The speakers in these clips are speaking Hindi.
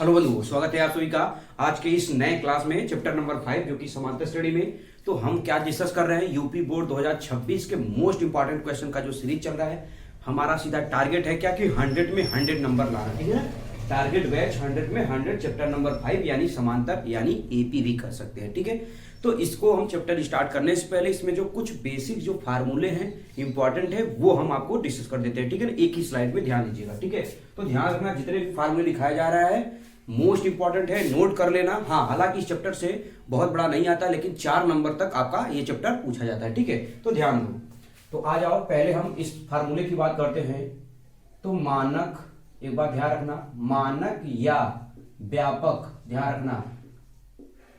हेलो बंधुओं, स्वागत है आप सभी का आज के इस नए क्लास में चैप्टर नंबर 5 जो कि समांतर श्रेणी में। तो हम क्या डिस्कस कर रहे हैं, यूपी बोर्ड 2026 के मोस्ट इंपॉर्टेंट क्वेश्चन का जो सीरीज चल रहा है। हमारा सीधा टारगेट है क्या कि 100 में 100 नंबर लाना, ठीक है ना। टारगेट बैच 100 में 100 चैप्टर नंबर 5 यानी समांतर यानी एपी भी कर सकते हैं, ठीक है। तो इसको हम चैप्टर स्टार्ट करने से पहले इसमें जो कुछ बेसिक जो फार्मूले हैं इंपॉर्टेंट है वो हम आपको डिस्कस कर देते हैं, ठीक है ना। एक ही स्लाइड में ध्यान दीजिएगा, ठीक है। तो ध्यान रखना जितने भी फार्मूले दिखाया जा रहा है मोस्ट इंपॉर्टेंट है, नोट कर लेना। हाँ, हालांकि इस चैप्टर से बहुत बड़ा नहीं आता लेकिन 4 नंबर तक आपका ये चैप्टर पूछा जाता है, ठीक है। तो ध्यान दो। तो आ जाओ, पहले हम इस फार्मूले की बात करते हैं। तो मानक, एक बात ध्यान रखना, मानक या व्यापक, ध्यान रखना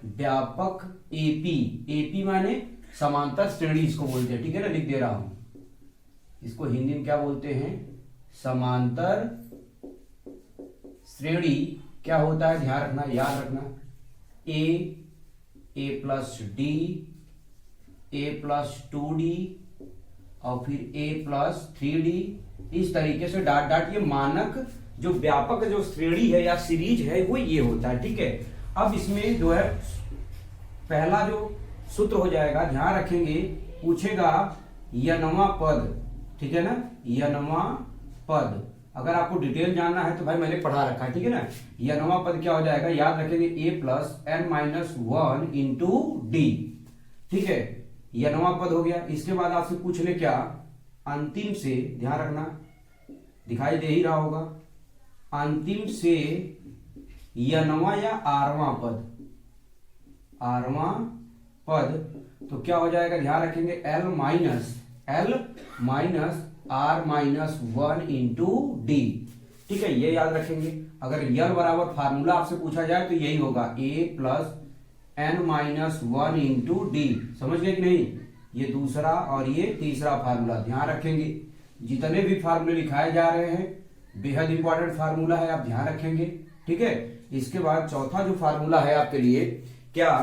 व्यापक एपी, एपी माने समांतर श्रेणी इसको बोलते हैं, ठीक है ना। लिख दे रहा हूं, इसको हिंदी में क्या बोलते हैं, समांतर श्रेणी क्या होता है, ध्यान रखना, याद रखना। ए प्लस डी, ए प्लस 2d और फिर ए प्लस 3d, इस तरीके से डाट डाट। ये मानक जो व्यापक जो श्रेणी है या सीरीज है वो ये होता है, ठीक है। अब इसमें जो है पहला जो सूत्र हो जाएगा, ध्यान रखेंगे, पूछेगा यनवा पद, ठीक है ना, यनवा पद। अगर आपको डिटेल जानना है तो भाई मैंने पढ़ा रखा है, ठीक है ना। यनवा पद क्या हो जाएगा, याद रखेंगे a plus n minus 1 into D, ठीक है। यनवा पद हो गया। इसके बाद आपसे पूछ ले क्या, अंतिम से, ध्यान रखना, दिखाई दे ही रहा होगा, अंतिम से यनवा या आरवां पद, आरवां पद तो क्या हो जाएगा, ध्यान रखेंगे l minus r minus 1 into D, ठीक है। ये याद रखेंगे। अगर यल बराबर फार्मूला आपसे पूछा जाए तो यही होगा a plus n minus 1 into D, समझ गए कि नहीं। ये दूसरा और ये तीसरा फार्मूला ध्यान रखेंगे। जितने भी फार्मूले लिखाए जा रहे हैं बेहद इंपॉर्टेंट फार्मूला है, आप ध्यान रखेंगे, ठीक है। इसके बाद चौथा जो फार्मूला है आपके लिए क्या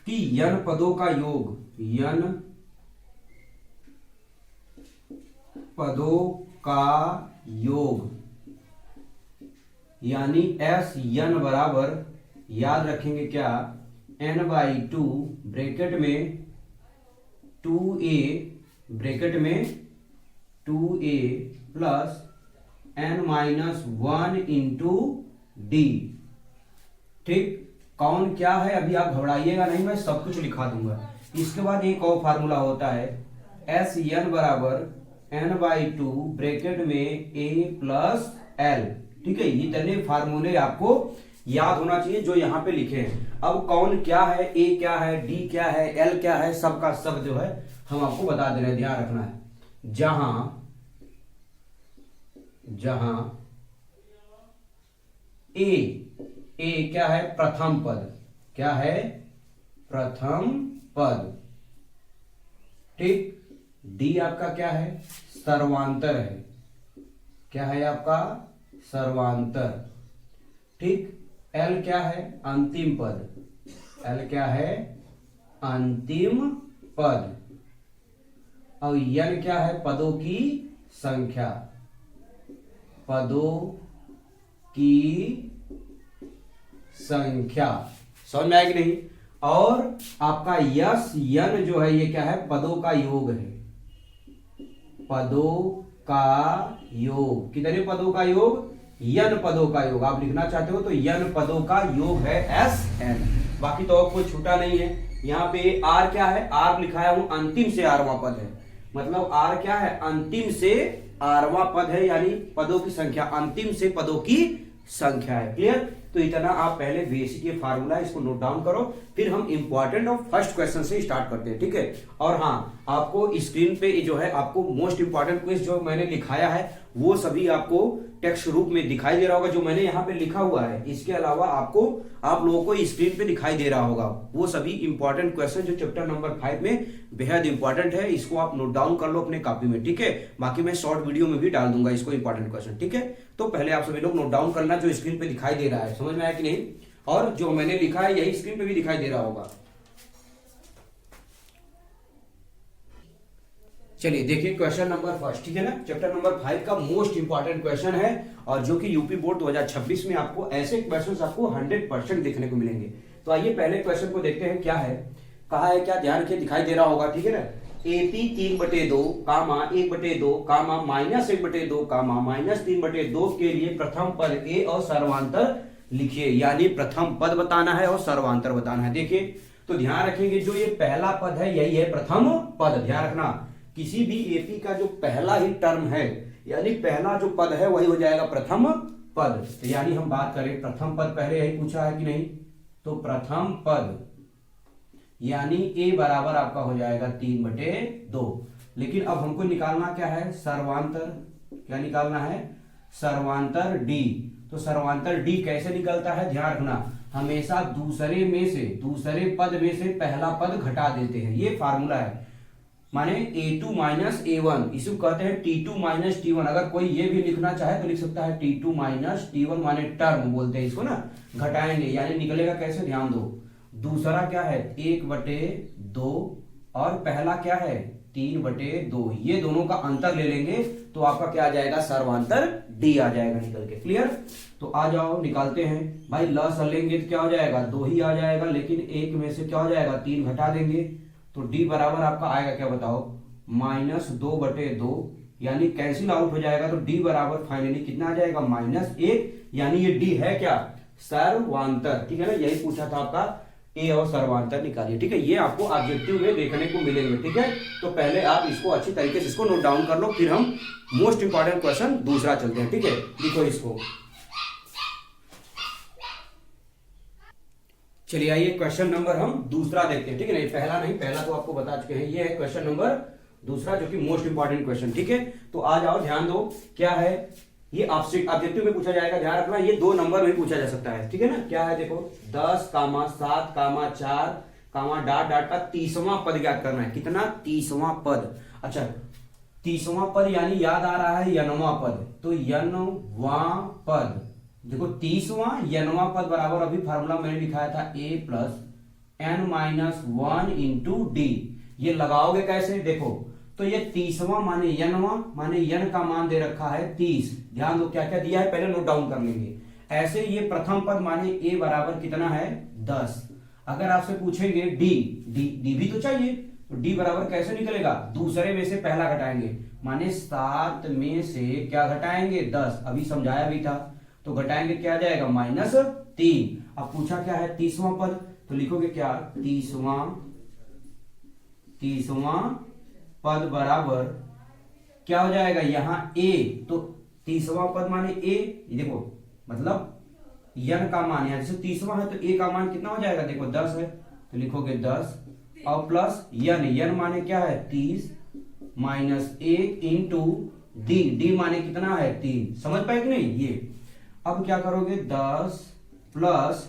कि यन पदों का योग, यन पदों का योग यानी एस यन बराबर, याद रखेंगे क्या, n/2 ब्रैकेट में 2a, ब्रैकेट में 2a plus n minus 1 into D, ठीक। कौन क्या है अभी आप घबराइएगा नहीं, मैं सब कुछ लिखा दूंगा। इसके बाद एक और फार्मूला होता है एस यन बराबर n/2 ब्रैकेट में a प्लस l, ठीक है। ये तने फार्मूले आपको याद होना चाहिए जो यहाँ पे लिखे हैं। अब कौन क्या है, a क्या है, d क्या है, l क्या है, सबका सब जो है हम आपको बता दे रहे हैं, ध्यान रखना है। जहां a क्या है, प्रथम पद, क्या है, प्रथम पद, ठीक। डी आपका क्या है, सर्वांतर है, क्या है आपका, सर्वांतर, ठीक। एल क्या है, अंतिम पद, एल क्या है, अंतिम पद। और यन क्या है, पदों की संख्या, पदों की संख्या, समझ में आएगी नहीं। और आपका यस यन जो है ये क्या है, पदों का योग है, पदों का योग। कितने पदों का योग, यन पदों का योग। आप लिखना चाहते हो तो यन पदों का योग है एस एन, बाकी तो कोई छूटा नहीं है। यहाँ पे आर क्या है, आर लिखाया हूं अंतिम से आरवां पद है, मतलब आर क्या है, अंतिम से आरवां पद है, यानी पदों की संख्या, अंतिम से पदों की संख्या है। क्लियर। तो इतना आप पहले बेसिक ये फार्मूला है इसको नोट डाउन करो, फिर हम इंपॉर्टेंट और फर्स्ट क्वेश्चन से स्टार्ट करते हैं, ठीक है। और हाँ, आपको स्क्रीन पे जो है आपको मोस्ट इंपॉर्टेंट क्वेश्चन जो मैंने लिखाया है वो सभी आपको टेक्स्ट रूप में दिखाई दे रहा होगा, जो मैंने यहाँ पे लिखा हुआ है। इसके अलावा आपको आप लोगों को स्क्रीन पे दिखाई दे रहा होगा वो सभी इंपॉर्टेंट क्वेश्चन जो चैप्टर नंबर 5 में बेहद इंपॉर्टेंट है। इसको आप नोट डाउन कर लो अपने कॉपी में, ठीक है। बाकी मैं शॉर्ट वीडियो में भी डाल दूंगा इसको इंपॉर्टेंट क्वेश्चन, ठीक है। तो पहले आप सभी लोग नोट डाउन करना जो स्क्रीन पे दिखाई दे रहा है, समझ में आया कि नहीं। और जो मैंने लिखा है यही स्क्रीन पे भी दिखाई दे रहा होगा। चलिए देखिए क्वेश्चन नंबर फर्स्ट, ठीक है ना, चैप्टर नंबर 5 का मोस्ट इंपॉर्टेंट क्वेश्चन है और जो कि यूपी बोर्ड 2026 में आपको ऐसे क्वेश्चंस आपको 100% देखने को मिलेंगे। तो आइए पहले क्वेश्चन को देखते हैं क्या है, कहा है क्या, ध्यान रखिए, दिखाई दे रहा होगा, ठीक है ना। एपी 3/2 कामा 1/2 कामा -1/2 कामा -3/2 के लिए प्रथम पद ए और सर्वांतर लिखिए, यानी प्रथम पद बताना है और सर्वांतर बताना है। देखिए तो ध्यान रखेंगे जो ये पहला पद है यही है प्रथम पद। ध्यान रखना किसी भी एपी का जो पहला ही टर्म है यानी पहला जो पद है वही हो जाएगा प्रथम पद। तो यानी हम बात करें प्रथम पद, पहले यही पूछा है कि नहीं, तो प्रथम पद यानी ए बराबर आपका हो जाएगा 3/2। लेकिन अब हमको निकालना क्या है, सर्वांतर। क्या निकालना है, सर्वांतर डी। तो सर्वांतर डी कैसे निकलता है, ध्यान रखना, हमेशा दूसरे पद में से पहला पद घटा देते हैं, ये फार्मूला है। माने a2 माइनस a1, इसको कहते हैं t2 माइनस t1। अगर कोई ये भी लिखना चाहे तो लिख सकता है t2 माइनस t1, माने टर्म बोलते हैं इसको ना, घटाएंगे यानी निकलेगा कैसे, ध्यान दो। दूसरा क्या है 1/2 और पहला क्या है 3/2, ये दोनों का अंतर ले लेंगे तो आपका क्या आ जाएगा, सर्वांतर डी आ जाएगा निकल के। क्लियर, तो आ जाओ निकालते हैं भाई। लस लेंगे तो क्या हो जाएगा, 2 ही आ जाएगा, लेकिन एक में से क्या हो जाएगा 3 घटा देंगे तो डी बराबर आपका आएगा क्या बताओ, -2/2, यानी कैंसिल आउट हो जाएगा। तो डी बराबर फाइनली कितना आ जाएगा, -1, यानी ये डी है क्या, सर्वांतर। ठीक है ना, यही पूछा था आपका, ए और सर्वांतर निकालिए। ठीक है, ये आपको ऑब्जेक्टिव में देखने को मिलेंगे। ठीक है, तो पहले आप इसको अच्छी तरीके से इसको नोट डाउन कर लो, फिर हम मोस्ट इंपॉर्टेंट क्वेश्चन दूसरा चलते हैं। ठीक है, लिखो इसको। चलिए आइए क्वेश्चन नंबर हम दूसरा देखते हैं। ठीक है, नहीं पहला नहीं, पहला तो आपको बता चुके हैं, ये है क्वेश्चन नंबर दूसरा जो कि मोस्ट इंपॉर्टेंट क्वेश्चन। ठीक है, तो आ जाओ, ध्यान दो क्या है, ये आपसे ऑब्जेक्टिव में पूछा जाएगा, ध्यान रखना, ये 2 नंबर में पूछा जा सकता है। ठीक है ना, क्या है देखो, 10, 7, 4, डॉट डॉट का 30वां पद ज्ञात करना है। कितना, 30वां पद। अच्छा 30वां पद यानी याद आ रहा है यनवां पद, तो यनवां पद देखो, 30वां यनवां पद बराबर, अभी फार्मूला मैंने लिखाया था a + n-1 इंटू डी। ये लगाओगे कैसे देखो, तो ये 30वां माने यनवां, माने यन का मान दे रखा है 30। ध्यान दो क्या क्या दिया है, पहले नोट डाउन कर लेंगे। ऐसे ये प्रथम पद माने a बराबर कितना है 10। अगर आपसे पूछेंगे डी भी तो चाहिए, तो डी बराबर कैसे निकलेगा, दूसरे में से पहला घटाएंगे, माने 7 में से क्या घटाएंगे 10, अभी समझाया भी था, तो घटाएंगे क्या आ जाएगा, -3। अब पूछा क्या है 30वां पद, तो लिखोगे क्या, 30वां पद बराबर क्या हो जाएगा, यहां a, तो 30वां पद माने a, देखो मतलब यन का मान, यहां जैसे 30वां है तो a का मान कितना हो जाएगा, देखो 10 है, तो लिखोगे 10 और प्लस यन माने क्या है 30 -1 इंटू डी माने कितना है 3। समझ पाए कि नहीं ये। अब क्या करोगे, 10 प्लस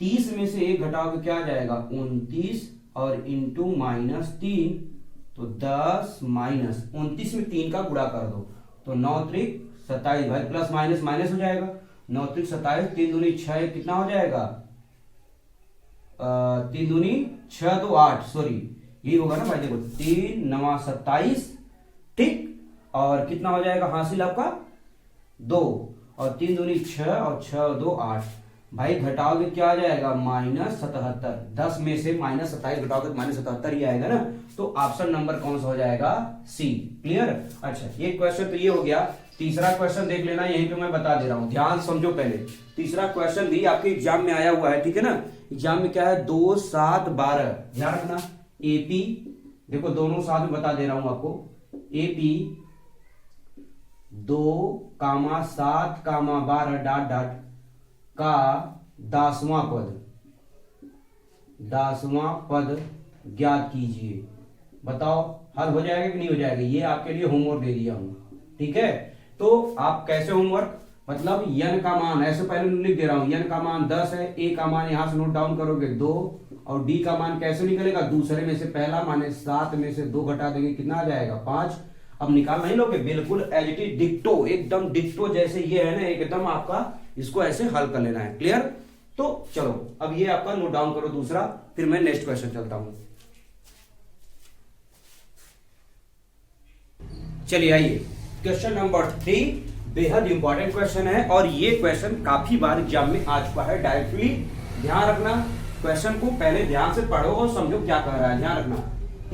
30 में से 1 घटाओगे क्या आ जाएगा 29 और इंटू -3, तो 10 माइनस 29 में 3 का गुणा कर दो, तो 9 त्रिक 27, भाई प्लस माइनस माइनस हो जाएगा, 9 त्रिक 27, 3 दूनी 6, कितना हो जाएगा 3 दूनी 6 तो 8, सॉरी यही होगा ना भाई, देखो 3 9 27, ठीक, और कितना हो जाएगा हासिल आपका 2, और 3 दूनी 6 और 6 2 8, भाई घटाओगे क्या आ जाएगा -77। 10 में से -27 घटाओगे तो -77 ही आएगा ना, तो ऑप्शन नंबर कौन सा हो जाएगा, सी। क्लियर। अच्छा ये क्वेश्चन तो ये हो गया। तीसरा क्वेश्चन देख लेना, यहीं पे मैं बता दे रहा हूं, ध्यान समझो पहले। तीसरा क्वेश्चन भी आपके एग्जाम में आया हुआ है, ठीक है ना। एग्जाम में क्या है 2 7 12, ध्यान रखना। एपी देखो दोनों साथ में बता दे रहा हूं आपको, एपी 2, 7, 12 डॉट डॉट का 10वां पद ज्ञात कीजिए। बताओ हल हो जाएगा कि नहीं हो जाएगा, ये आपके लिए होमवर्क दे दिया हूं, ठीक है। तो आप कैसे होमवर्क, मतलब यन का मान ऐसे पहले लिख दे रहा हूं, यन का मान 10 है, ए का मान यहां से नोट डाउन करोगे 2, और डी का मान कैसे निकलेगा, दूसरे में से पहला, माने 7 में से 2 घटा देंगे, कितना आ जाएगा 5। अब निकाल नहीं लोगे, बिल्कुल एज इट इज डिक्टो, एकदम डिक्टो जैसे ये है ना, एकदम आपका इसको ऐसे हल कर लेना है। क्लियर। तो चलो अब ये आपका नोट डाउन करो दूसरा, फिर मैं नेक्स्ट क्वेश्चन चलता हूं। चलिए आइए, क्वेश्चन नंबर 3 बेहद इंपॉर्टेंट क्वेश्चन है और ये क्वेश्चन काफी बार एग्जाम में आ चुका है डायरेक्टली। ध्यान रखना, क्वेश्चन को पहले ध्यान से पढ़ो और समझो क्या कह रहा है। ध्यान रखना,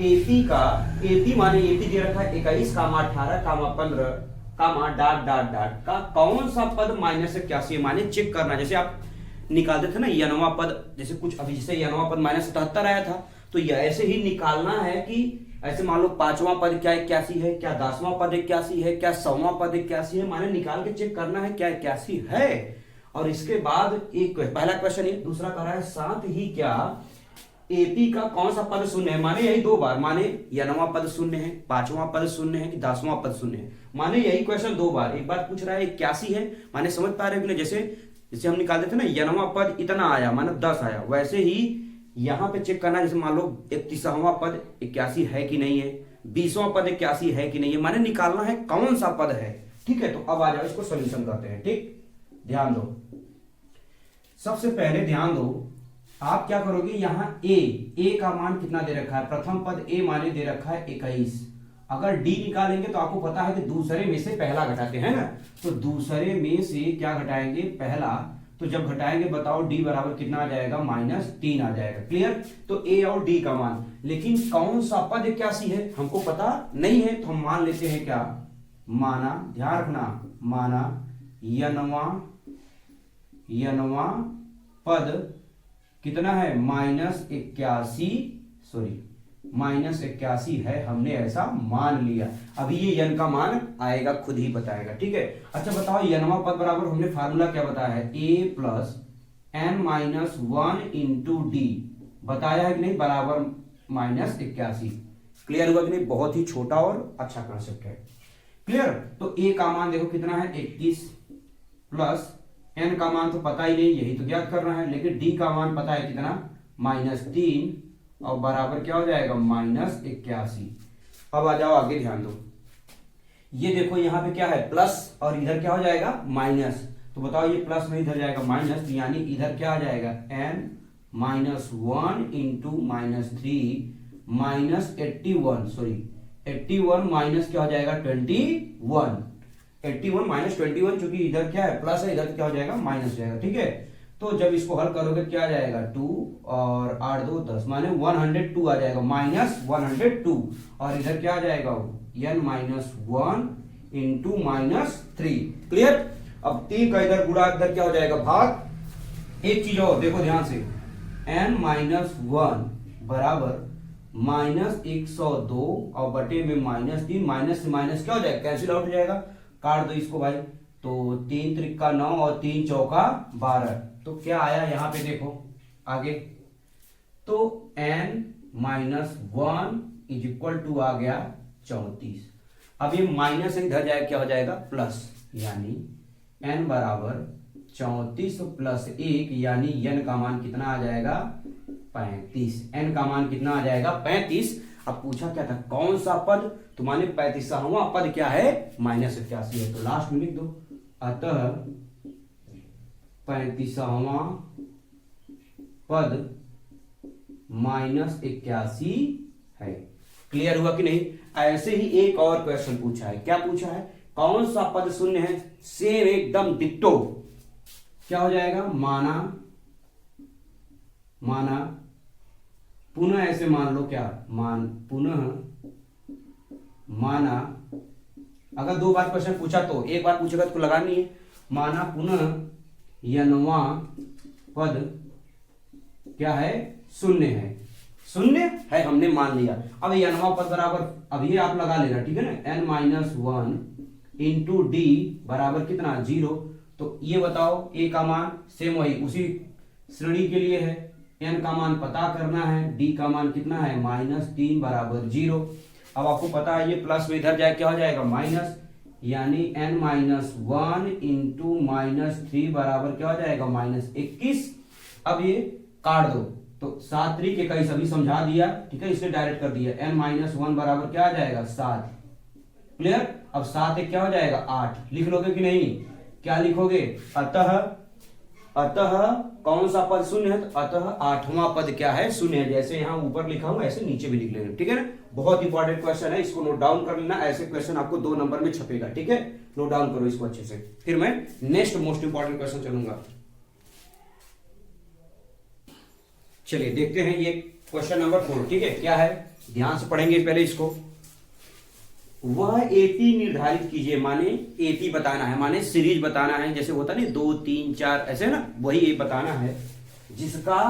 एपी का, एपी माने एपी दे रखा है 21, 18, 15, डाट डाट डाट का कौन सा पद -81 माने चेक करना। जैसे आप निकालते थे ना यनवा पद, जैसे कुछ अभी जैसे यनवा पद -77 आया था, तो यह ऐसे ही निकालना है कि ऐसे मान लो 5वां पद क्या 81 है, क्या 10वां पद 81 है, क्या 100वां पद 81 है, माने निकाल के चेक करना है क्या 81 है। और इसके बाद एक पहला क्वेश्चन है, दूसरा कह रहा है साथ ही क्या एपी का कौन सा पद शून्य है, माने यही 2 बार, माने यनवा पद शून्य है, 5वां पद शून्य है कि 10वां पद शून्य है, माने यही क्वेश्चन 2 बार। एक बार पूछ रहा है 81 है, माने समझ पा रहे हो कि नहीं, जैसे हम निकालते थे ना यनवा पद इतना आया माने 10 आया, वैसे ही यहां पे चेक करना। जैसे मान लो 31वां पद 81 है कि नहीं है, 20वां पद 81 है कि नहीं है, माने निकालना है कौन सा पद है। ठीक है, तो अब आ जाओ इसको सॉल्यूशन करते हैं। ठीक, ध्यान दो, सबसे पहले ध्यान दो, आप क्या करोगे, यहां ए का मान कितना दे रखा है, प्रथम पद ए माने दे रखा है 21। अगर डी निकालेंगे तो आपको पता है कि दूसरे में से पहला घटाते हैं ना, तो दूसरे में से क्या घटाएंगे, पहला। तो जब घटाएंगे बताओ डी बराबर कितना आ जाएगा, -3 आ जाएगा। क्लियर, तो ए और डी का मान, लेकिन कौन सा पद 81 है हमको पता नहीं है, तो हम मान लेते हैं क्या, माना, ध्यान रखना, माना यनवा पद कितना है, -81 है, हमने ऐसा मान लिया। अभी ये यन का मान आएगा, खुद ही बताएगा। ठीक है, अच्छा बताओ यनवा पद बराबर हमने फार्मूला क्या बताया है, a + n-1 इंटू डी, बताया है कि नहीं, बराबर -81। क्लियर हुआ कि नहीं, बहुत ही छोटा और अच्छा कॉन्सेप्ट है। क्लियर, तो a का मान देखो कितना है 21, प्लस n का मान तो पता ही नहीं, यही तो ज्ञात करना है, लेकिन d का मान पता है कितना, -3, और बराबर क्या हो जाएगा, -81। अब आ जाओ आगे, ध्यान दो, ये देखो यहाँ पे क्या है प्लस और इधर क्या हो जाएगा माइनस, तो बताओ ये प्लस में इधर जाएगा माइनस, यानी इधर क्या आ जाएगा n-1 इंटू -3 -81, सॉरी 81 माइनस क्या हो जाएगा 21, 81 -21, चूंकि इधर क्या है प्लस है, इधर क्या हो जाएगा माइनस हो जाएगा। ठीक है, तो जब इसको हल करोगे क्या आ जाएगा 2 और 8 2 10, माने 102 आ जाएगा, -102, और इधर क्या आ जाएगा n-1 इंटू -3। क्लियर, अब 3 का इधर गुणा, इधर क्या हो जाएगा भाग। एक चीज और देखो ध्यान से, n-1 बराबर -102 और बटे में -3, माइनस से माइनस क्या हो जाएगा, कैंसिल आउट हो जाएगा, काट दो इसको भाई, तो 3 त्रिका 9 और 3 चौका 12, तो क्या आया यहाँ पे देखो आगे, तो n-1 इज इक्वल टू आ गया 34। अब ये माइनस इधर जाए क्या हो जाएगा प्लस, यानी n बराबर 34 प्लस 1, यानी n का मान कितना आ जाएगा 35। n का मान कितना आ जाएगा 35। अब पूछा क्या था कौन सा पद, तो माने 35वां पद क्या है -81 है, तो लास्ट में लिख दो, अतः 35वां पद -81 है। क्लियर हुआ कि नहीं। ऐसे ही एक और क्वेश्चन पूछा है, क्या पूछा है, कौन सा पद शून्य है, सेम एकदम डिट्टो, क्या हो जाएगा, माना पुनः, ऐसे मान लो क्या, पुनः माना, अगर 2 बार क्वेश्चन पूछा तो, एक बार पूछेगा तो लगानी है, माना पुनः यनवा पद क्या है, शून्य है, हमने मान लिया। अब यनवा पद बराबर, अब ये आप लगा लेना, ठीक है ना, n-1 इंटू डी बराबर कितना 0, तो ये बताओ a का मान सेम वही उसी श्रेणी के लिए है, n का मान पता करना है, d का मान कितना है -3 बराबर 0। अब आपको पता है ये प्लस में इधर जाए क्या हो जाएगा माइनस, यानी n-1 इंटू -3 बराबर क्या हो जाएगा -21। अब ये काट दो, तो 7 3 के कई सभी समझा दिया, ठीक है, इसलिए डायरेक्ट कर दिया, n-1 बराबर क्या आ जाएगा 7। क्लियर, अब 7 1 क्या हो जाएगा 8, लिख लोगे कि नहीं, क्या लिखोगे, अतः अतः कौन सा पद शून्य है, तो अतः आठवां पद क्या है, शून्य है। जैसे यहां ऊपर लिखा हूं ऐसे नीचे भी लिख लेना, ठीक है ना। बहुत इंपॉर्टेंट क्वेश्चन है, इसको नोट डाउन कर लेना। ऐसे क्वेश्चन आपको 2 नंबर में छपेगा, ठीक है। नोट डाउन करो इसको अच्छे से, फिर मैं नेक्स्ट मोस्ट इंपॉर्टेंट क्वेश्चन चलूंगा। चलिए देखते हैं ये क्वेश्चन नंबर 4, ठीक है। क्या है, ध्यान से पढ़ेंगे पहले इसको। वह एपी निर्धारित कीजिए, माने एपी बताना है, माने सीरीज बताना है। जैसे होता नहीं 2 3 4 ऐसे ना, वही ये बताना है, जिसका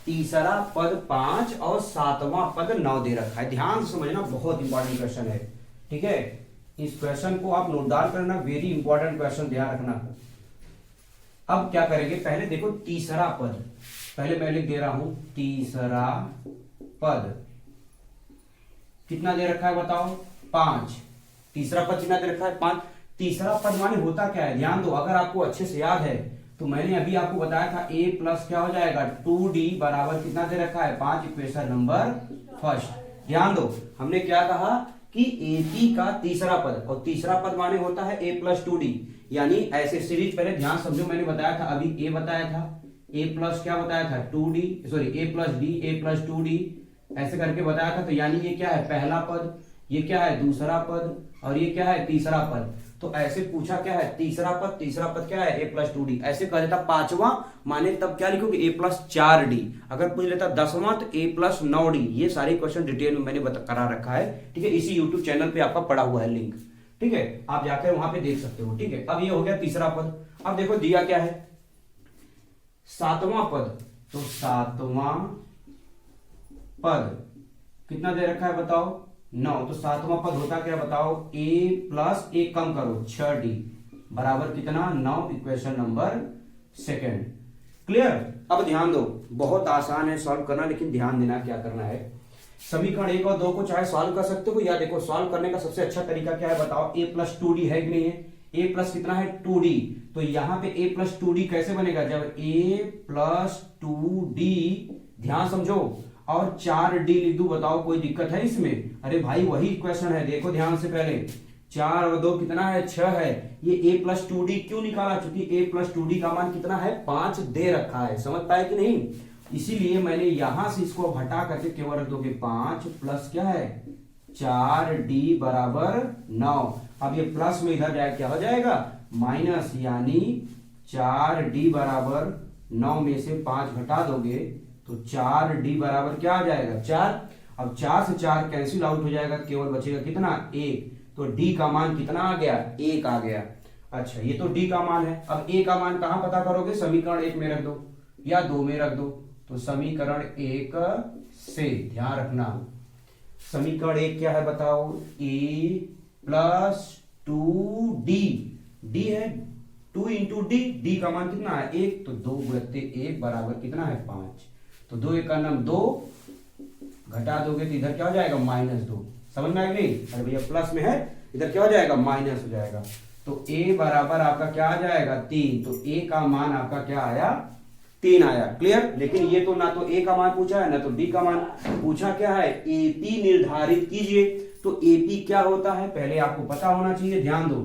तीसरा पद 5 और 7वां पद 9 दे रखा है। ध्यान से समझना, बहुत इंपॉर्टेंट क्वेश्चन है, ठीक है। इस क्वेश्चन को आप नोट डाउन करना, वेरी इंपॉर्टेंट क्वेश्चन, ध्यान रखना। अब क्या करेंगे, पहले देखो तीसरा पद, पहले मैं लिख दे रहा हूं तीसरा पद कितना दे रखा है बताओ, 5। तीसरा पद कितना दे रखा है, 5। तीसरा पद माने होता क्या है, ध्यान दो। अगर आपको अच्छे से याद है तो मैंने अभी आपको बताया था a प्लस क्या हो जाएगा 2d बराबर कितना दे रखा है 5, इक्वेशन नंबर फर्स्ट। ध्यान दो, हमने क्या कहा कि AP का तीसरा पद, और तीसरा पद माने होता है a प्लस 2d, यानी ऐसे सीरीज। पहले ध्यान समझो, मैंने बताया था अभी a बताया था, a प्लस क्या बताया था 2d, sorry a plus d, a plus 2d ऐसे करके बताया था। तो यानी ये क्या है, पहला पद, ये क्या है दूसरा पद, और ये क्या है तीसरा पद। तो ऐसे पूछा क्या है, तीसरा पद क्या है a प्लस 2d। ऐसे कह देता 5वां, माने तब क्या लिखोगे a प्लस 4d। अगर पूछ लेता 10वां तो a प्लस 9d। ये सारे क्वेश्चन डिटेल में मैंने करा रखा है, ठीक है। इसी यूट्यूब चैनल पे आपका पड़ा हुआ है लिंक, ठीक है, आप जाकर वहां पे देख सकते हो, ठीक है। अब ये हो गया तीसरा पद। अब देखो दिया क्या है 7वां पद, तो 7वां पद कितना दे रखा है बताओ 9। तो 7वां पद होता क्या बताओ, a प्लस 1 कम करो 6d बराबर कितना 9, इक्वेशन नंबर सेकेंड। क्लियर। अब ध्यान दो, बहुत आसान है सॉल्व करना, लेकिन ध्यान देना क्या करना है। समीकरण 1 और 2 को चाहे सॉल्व कर सकते हो, या देखो सॉल्व करने का सबसे अच्छा तरीका क्या है बताओ, a प्लस 2d है कि नहीं है, a प्लस कितना है 2d। तो यहां पे a प्लस 2d कैसे बनेगा, जब a प्लस 2d, ध्यान समझो, और 4d लिख दूं, बताओ कोई दिक्कत है इसमें। अरे भाई वही क्वेश्चन है, देखो ध्यान से, पहले 4 और 2 कितना है 6 है। ये a प्लस 2d क्यों निकाला, क्योंकि a प्लस 2d का मान कितना है 5 दे रखा है, समझ पाए कि नहीं। इसीलिए मैंने यहां से इसको हटा करके केवल रख दोगे 5 प्लस क्या है 4d बराबर 9। अब ये प्लस में इधर जाए क्या हो जाएगा माइनस, यानी 4d बराबर 9 में से 5 घटा दोगे तो 4d बराबर क्या आ जाएगा 4। अब 4 से 4 कैंसिल आउट हो जाएगा, केवल बचेगा कितना 1। तो d का मान कितना आ गया 1 आ गया। अच्छा ये तो d का मान है। अब a का मान कहां पता करोगे, समीकरण 1 में रख दो या 2 में रख दो। तो समीकरण 1 से ध्यान रखना, समीकरण 1 क्या है बताओ, a प्लस 2d, d है 2 इंटू डी, डी का मान कितना है 1, तो 2 गुणित 1 बराबर कितना है 5। तो 2 1 का नाम 2, घटा दोगे तो इधर क्या हो जाएगा -2। समझ में आएगा नहीं, अरे भैया प्लस में है, इधर क्या हो जाएगा माइनस हो जाएगा। तो a बराबर आपका क्या आ जाएगा 3। तो a का मान आपका क्या आया 3 आया। क्लियर। लेकिन ये तो ना तो a का मान पूछा है ना तो d का मान पूछा, क्या है AP निर्धारित कीजिए। तो AP क्या होता है पहले आपको पता होना चाहिए, ध्यान दो।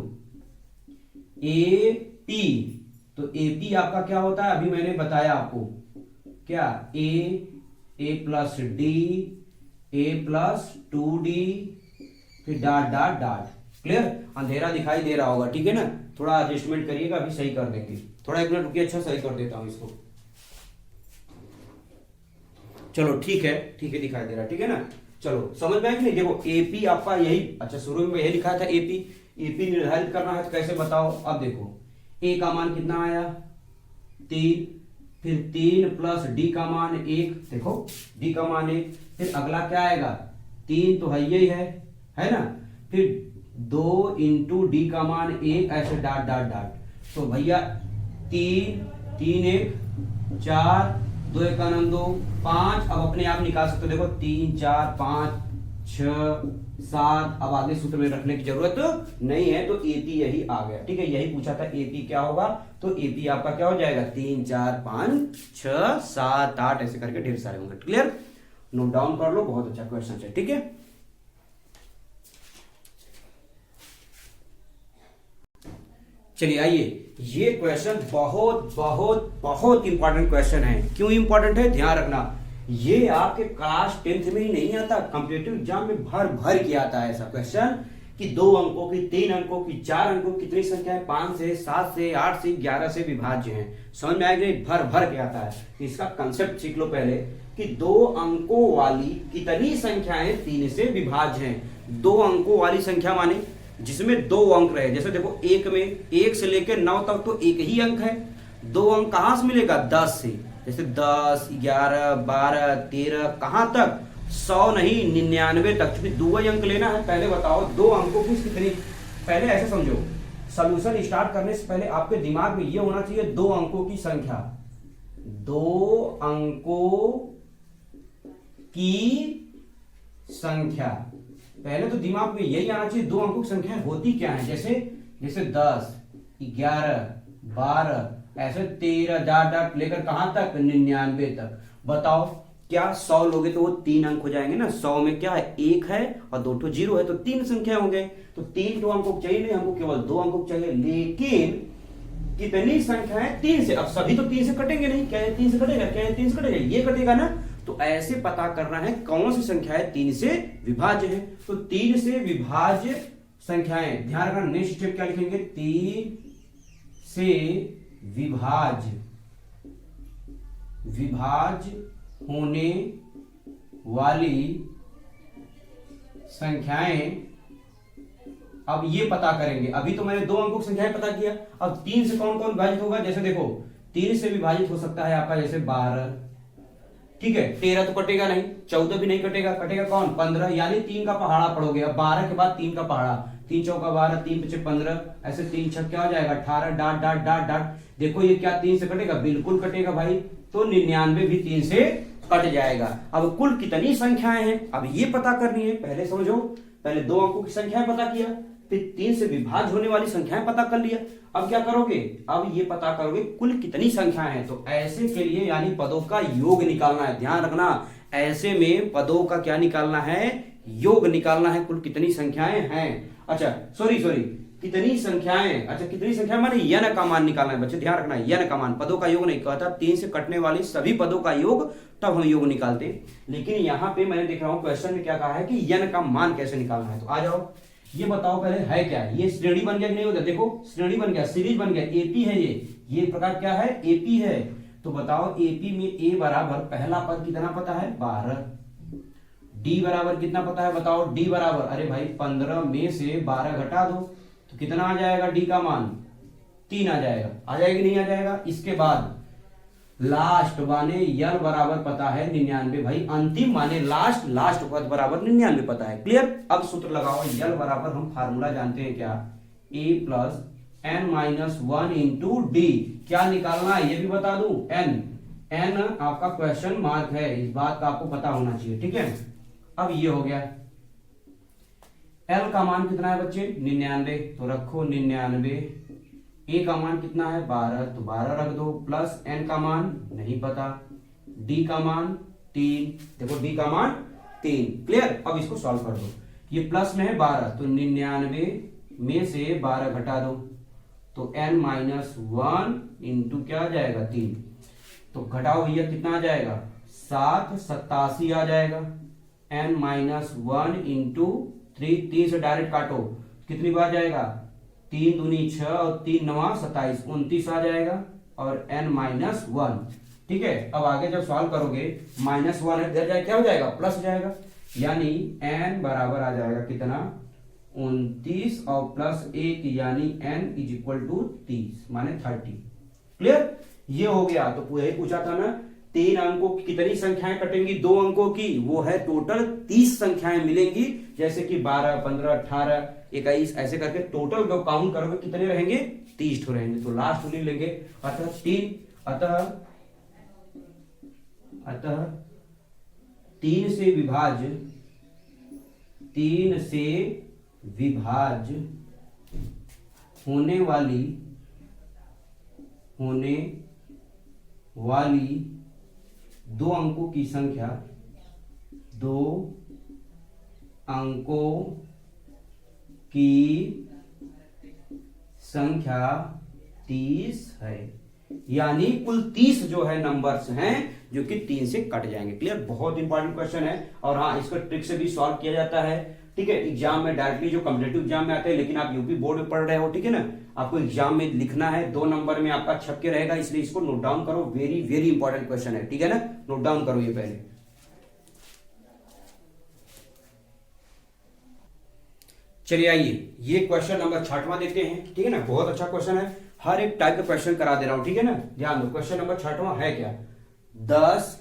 AP, तो AP आपका क्या होता है, अभी मैंने बताया आपको, क्या a plus d, a plus 2d, फिर डॉट डॉट डॉट। क्लियर। अंधेरा दिखाई दे रहा होगा, ठीक है ना, थोड़ा एडजस्टमेंट करिएगा, अभी सही कर देंगे। थोड़ा 1 मिनट रुकिए, अच्छा सही कर देता हूं इसको। चलो ठीक है दिखाई दे रहा, ठीक है ना। चलो समझ में आया कि नहीं। देखो AP आपका यही, अच्छा शुरू में यही लिखा था AP निर्धारित करना है, तो कैसे बताओ। अब देखो a का मान कितना आया 3, फिर 3 प्लस d का मान 1, देखो d का मान 1, फिर अगला क्या आएगा 3, तो है यही है ना, फिर 2 इंटू डी का मान 1, ऐसे डॉट डॉट डॉट। तो भैया 3 3 1 4, 2 1 का नाम 2, 5। अब अपने आप निकाल सकते हो, देखो 3 4 5 6 7। अब आगे सूत्र में रखने की जरूरत नहीं है, तो AP यही आ गया, ठीक है। यही पूछा था AP क्या होगा, तो AP आपका क्या हो जाएगा 3 4 5 6 7 8, ऐसे करके ढेर सारे होंगे। क्लियर। नोट डाउन कर लो, बहुत अच्छा क्वेश्चन है, ठीक है। चलिए आइए, ये क्वेश्चन बहुत बहुत बहुत इंपॉर्टेंट क्वेश्चन है। क्यों इंपॉर्टेंट है, ध्यान रखना, ये आपके क्लास 10th में ही नहीं आता, कॉम्पिटिटिव एग्जाम में भर भर के आता है ऐसा क्वेश्चन कि 2 अंकों की, 3 अंकों की, 4 अंकों की, कितनी संख्या है, 5 से, 7 से, 8 से, 11 से विभाज्य है। समझ में आएगा, भर भर के आता है। इसका कंसेप्ट सीख लो पहले कि 2 अंकों वाली कितनी संख्याएं 3 से विभाज्य हैं। 2 अंकों वाली संख्या माने जिसमें 2 अंक रहे, जैसे देखो 1 में 1 से लेकर 9 तक तो एक ही अंक है। 2 अंक कहां से मिलेगा, 10 से, जैसे 10, 11, 12, 13, कहां तक, 100 नहीं 99 तक, क्योंकि 2 ही अंक लेना है। पहले बताओ 2 अंकों की कितनी, पहले ऐसे समझो, सॉल्यूशन स्टार्ट करने से पहले आपके दिमाग में यह होना चाहिए 2 अंकों की संख्या, 2 अंकों की संख्या, पहले तो दिमाग में यही आना चाहिए 2 अंकों की संख्या होती क्या है। जैसे 10, 11, 12, ऐसे 13 डाट डाट लेकर कहां तक, 99 तक। बताओ क्या 100 लोगे तो वो 3 अंक हो जाएंगे ना। 100 में क्या है, 1 है और 2 0 है, तो 3 संख्या हो गए। तो 3 अंकों को चाहिए नहीं, हमको केवल 2 अंकों को चाहिए। लेकिन कितनी संख्या है, 3 से। अब सभी तो 3 से कटेंगे नहीं, क्या है 3 से कटेगा, क्या है 3 से कटेगा, ये कटेगा ना। तो ऐसे पता करना है कौन सी संख्या है 3 से विभाज्य है। तो 3 से विभाज्य संख्याएं, ध्यान रखना, नेक्स्ट स्टेप क्या लिखेंगे, 3 से विभाज्य होने वाली संख्याएं। अब ये पता करेंगे, अभी तो मैंने 2 अंकों की संख्याएं पता किया, अब 3 से कौन कौन विभाजित होगा। जैसे देखो 3 से विभाजित हो सकता है आपका जैसे 12, ठीक है, 13 तो कटेगा नहीं, 14 भी नहीं कटेगा, कटेगा कौन, 15, यानी 3 का पहाड़ा पड़ोगे। अब 12 के बाद 3 का पहाड़ा, 3 चौका 12, 3 पचे 15, ऐसे 3 छक्के क्या हो जाएगा 18, डाट डाट डाट डाट। देखो ये क्या 3 से कटेगा, बिल्कुल कटेगा भाई, तो 99 भी 3 से कट जाएगा। अब कुल कितनी संख्याएं हैं, अब ये पता करनी है। पहले समझो, पहले 2 अंकों की संख्याएं पता किया, फिर 3 से विभाज्य होने वाली संख्याएं पता कर लिया। अब क्या करोगे, अब ये पता करोगे कुल कितनी संख्याएं हैं। तो ऐसे के लिए यानी पदों का योग निकालना है। ध्यान रखना, ऐसे में पदों का क्या निकालना है, योग निकालना है, कुल कितनी संख्याएं हैं। अच्छा सॉरी कितनी संख्याएं, अच्छा कितनी संख्या माने यन का मान निकालना है बच्चे, ध्यान रखना, यन का मान, पदों का योग नहीं कहता, 3 से कटने वाली सभी पदों का योग, तब हम योग निकालते हैं। लेकिन यहां पे मैंने देख रहा हूं क्वेश्चन में क्या कहा है कि यन का मान कैसे निकालना है। तो आ जाओ, ये बताओ पहले है क्या, ये श्रेणी बन गया कि नहीं होता, देखो श्रेणी बन गया, सीरीज बन गया, एपी है ये प्रकार क्या है, एपी है। तो बताओ एपी में ए बराबर पहला पद कितना पता है, 12, डी बराबर कितना पता है, बताओ डी बराबर, अरे भाई 15 में से 12 घटा दो तो कितना आ जाएगा, डी का मान 3 आ जाएगा, आ जाएगा नहीं आ जाएगा। इसके बाद लास्ट माने यल बराबर पता है 99, भाई अंतिम माने लास्ट पद बराबर 99 पता है। क्लियर, अब सूत्र लगाओ, यल बराबर हम फार्मूला जानते हैं क्या, a plus n minus 1 into D. क्या निकालना है ये भी बता दूं, n आपका क्वेश्चन मार्क है, इस बात का आपको पता होना चाहिए, ठीक है। अब ये हो गया, l का मान कितना है बच्चे 99, तो रखो 99, a का मान कितना है 12, तो 12 रख दो, प्लस n का मान नहीं पता, d का मान 3, देखो d का मान 3। क्लियर, अब इसको सॉल्व कर दो, ये प्लस में है 12, तो 99 में से 12 घटा दो, तो n माइनस 1 इंटू क्या आ जाएगा 3, तो घटाओ भैया कितना आ जाएगा 7, 87 आ जाएगा, n माइनस 1 इंटू 3 से डायरेक्ट काटो, कितनी बार जाएगा 3 दूनी 6 और 3 9 27, 29 आ जाएगा, और n माइनस 1, ठीक है। अब आगे जब सॉल्व करोगे माइनस 1 इधर जाए क्या हो जाएगा, प्लस हो जाएगा, यानी n बराबर आ जाएगा कितना 29 और प्लस 1 यानी n इज इक्वल टू 30 माने 30। क्लियर, ये हो गया। तो पूरा पूछा था ना 3 अंकों की कितनी संख्याएं कटेंगी, 2 अंकों की, वो है टोटल 30 संख्याएं मिलेंगी, जैसे कि 12, 15, 18, 21 ऐसे करके टोटल जो काउंट करोगे कितने रहेंगे 30 ठो रहेंगे। तो लास्ट नहीं लेंगे, अतः 3 से विभाज्य होने वाली 2 अंकों की संख्या, 2 अंकों की संख्या 30 है, यानी कुल 30 जो है नंबर्स हैं जो कि 3 से कट जाएंगे। क्लियर, बहुत इंपॉर्टेंट क्वेश्चन है और हाँ इसको ट्रिक से भी सॉल्व किया जाता है। ठीक है, एग्जाम में डायरेक्टली जो कॉम्पिटिटिव एग्जाम में आते हैं, लेकिन आप यूपी बोर्ड में पढ़ रहे हो, ठीक है ना, आपको एग्जाम में लिखना है, 2 नंबर में आपका छप के रहेगा, इसलिए इसको नोट डाउन करो। वेरी वेरी इंपॉर्टेंट क्वेश्चन है, ठीक है ना, नोट डाउन करो ये पहले। चलिए आइए ये क्वेश्चन नंबर 6वां देखते हैं। ठीक है ना, बहुत अच्छा क्वेश्चन है, हर एक टाइप का क्वेश्चन करा दे रहा हूं। ठीक है ना, ध्यान दो, क्वेश्चन नंबर 6वां है क्या, 10,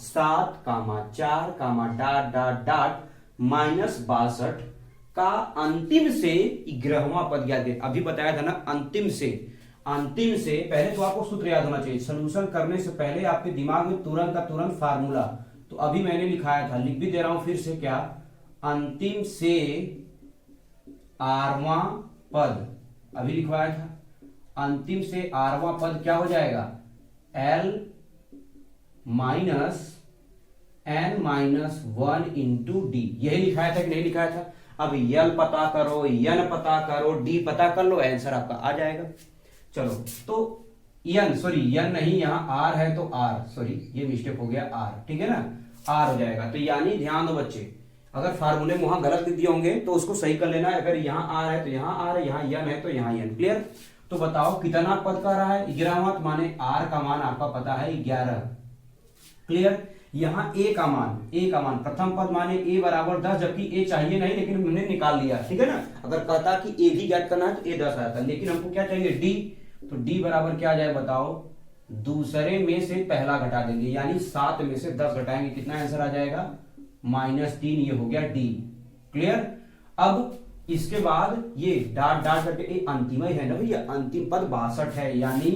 7, 4, डाट डाट डाट -62 का अंतिम से 11वां पद ज्ञात करें। अभी बताया था ना, अंतिम से पहले तो आपको सूत्र याद होना चाहिए। सोल्यूशन करने से पहले आपके दिमाग में तुरंत का तुरंत फार्मूला, तो अभी मैंने लिखाया था, लिख भी दे रहा हूं फिर से, क्या, अंतिम से 8वां पद, अभी लिखवाया था, अंतिम से 8वां पद क्या हो जाएगा, L minus n-1 into D. यही लिखाया था कि नहीं लिखाया था? अब L पता करो, N पता करो, D पता कर लो, आंसर आपका आ जाएगा। चलो तो N नहीं, यहां R है तो R, सॉरी ये मिस्टेक हो गया, R, ठीक है ना, R हो जाएगा। तो यानी ध्यान दो बच्चे, अगर फार्मूले में वहां गलत लिख दिए होंगे तो उसको सही कर लेना है। अगर यहाँ R है तो यहाँ R है, यहाँ N है तो यहाँ N। क्लियर, तो बताओ कितना पद का रहा है, 11वां, माने R का मान आपका पता है 11। क्लियर, यहाँ A का मान प्रथम पद माने A बराबर 10, जबकि A चाहिए नहीं लेकिन हमने निकाल लिया। ठीक है ना, अगर कहता कि A भी ज्ञात करना है तो A 10 आया था, लेकिन हमको क्या चाहिए, D, तो D बराबर क्या आ जाए बताओ, दूसरे में से पहला घटा देंगे, यानी 7 में से 10 घटाएंगे, कितना आंसर आ जाएगा, -3, ये हो गया D। क्लियर, अब इसके बाद ये डाट डाट करके अंतिम ही है ना भैया, अंतिम पद 62 है, यानी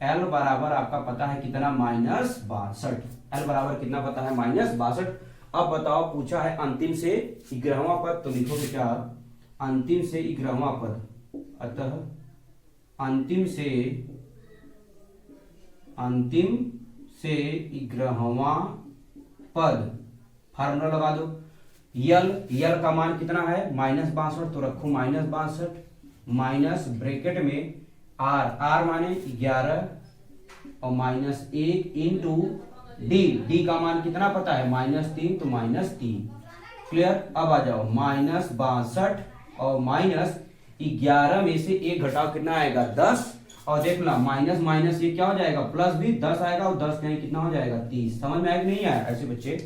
L बराबर आपका पता है कितना, -62। L बराबर कितना पता है, -62। अब बताओ, पूछा है अंतिम से 11वां पद, तो लिखोगे क्या, अंतिम से 11वां पद, अतः अंतिम से 11वां पद, फार्मूला लगा दो, यल का मान कितना है, -62, तो रखो -62 माइनस ब्रैकेट में R माने 11 और -1 इंटू D का मान कितना पता है, -3, तो -3। क्लियर, अब आ जाओ, -62 और -11 में से 1 घटाओ, कितना आएगा, 10, और देख लो माइनस माइनस ये क्या हो जाएगा, प्लस भी 10 आएगा, और 10 कहीं कितना हो जाएगा, 30। समझ में आया कि नहीं आया ऐसे बच्चे,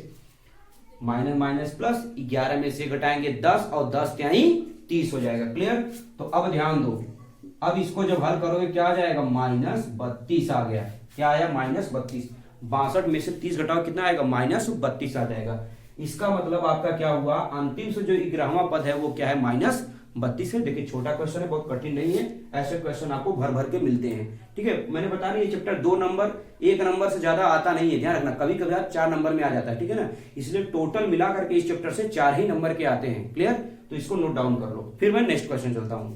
माइनस माइनस प्लस, 11 में से घटाएंगे 10 और 10 क्या ही 30 हो जाएगा। क्लियर, तो अब ध्यान दो, अब इसको जब हल करोगे क्या आ जाएगा, -32 आ गया, क्या आया, -32। 62 में से 30 घटाओ, कितना आएगा, -32 आ जाएगा। इसका मतलब आपका क्या हुआ, अंतिम से जो 11वां पद है वो क्या है, -32 है। देखिए छोटा क्वेश्चन है, बहुत कठिन नहीं है, ऐसे क्वेश्चन आपको भर भर के मिलते हैं। ठीक है, मैंने बता दिया ये चैप्टर 2 नंबर 1 नंबर से ज्यादा आता नहीं है, ध्यान रखना, कभी कभी 4 नंबर में आ जाता है। ठीक है ना, इसलिए टोटल मिला करके इस चैप्टर से 4 ही नंबर के आते हैं। क्लियर, तो इसको नोट डाउन कर लो, फिर मैं नेक्स्ट क्वेश्चन चलता हूं।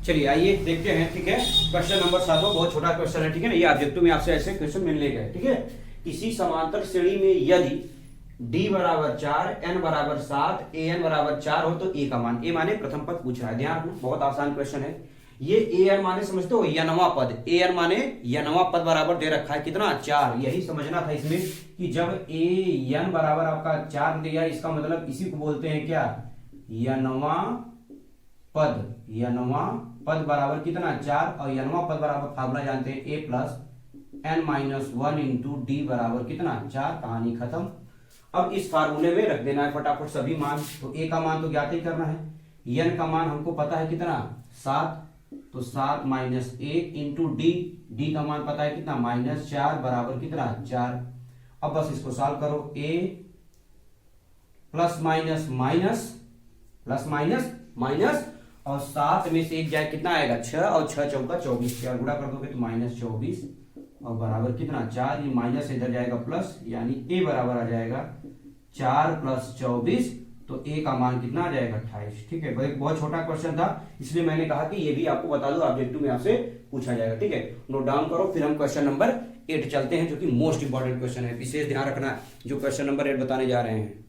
चलिए आइए देखते हैं। ठीक है, क्वेश्चन नंबर 7 बहुत छोटा क्वेश्चन है। ठीक है ना, ये ऑब्जेक्टिव में आपसे ऐसे क्वेश्चन मिलने गए। ठीक है, किसी समांतर श्रेणी में यदि D बराबर 4, N बराबर 7, AN बराबर 4 हो तो A का मान, A माने प्रथम पद पूछ रहा है, ध्यान रखना, बहुत आसान क्वेश्चन है ये। AN माने समझते हो, यनवा पद, AN माने यनवा पद बराबर दे रखा है कितना, 4। यही समझना था इसमें कि जब AN बराबर आपका 4 दिया, इसका मतलब इसी को बोलते हैं क्या, यनवा पद। यनवा पद बराबर कितना, 4, और यनवा पद बराबर फार्मूला जानते हैं, A plus n-1 into D बराबर कितना, 4। कहानी खत्म। अब इस फार्मूले में रख देना है फटाफट सभी मान। तो A का मान तो ज्ञात ही करना है, N का मान हमको पता है कितना, 7, तो 7 माइनस 1 इंटू D का मान पता है कितना, -4 बराबर कितना, 4। अब बस इसको सॉल्व करो, A plus minus minus plus minus minus, और 7 में से 1 जाए कितना आएगा, 6, और 6 चौका 24, क्या गुणा कर दोगे तो -24 और बराबर कितना, 4। ये माइनस इधर जाएगा प्लस, यानी A बराबर आ जाएगा 4 + 24, तो A का मान कितना आ जाएगा, 28। ठीक है, बहुत छोटा क्वेश्चन था, इसलिए मैंने कहा कि ये भी आपको बता दो, ऑब्जेक्टिव में आपसे पूछा जाएगा। ठीक है, नोट डाउन करो, फिर हम क्वेश्चन नंबर 8 चलते हैं, जो कि मोस्ट इंपॉर्टेंट क्वेश्चन है, विशेष ध्यान रखना जो क्वेश्चन नंबर 8 बताने जा रहे हैं।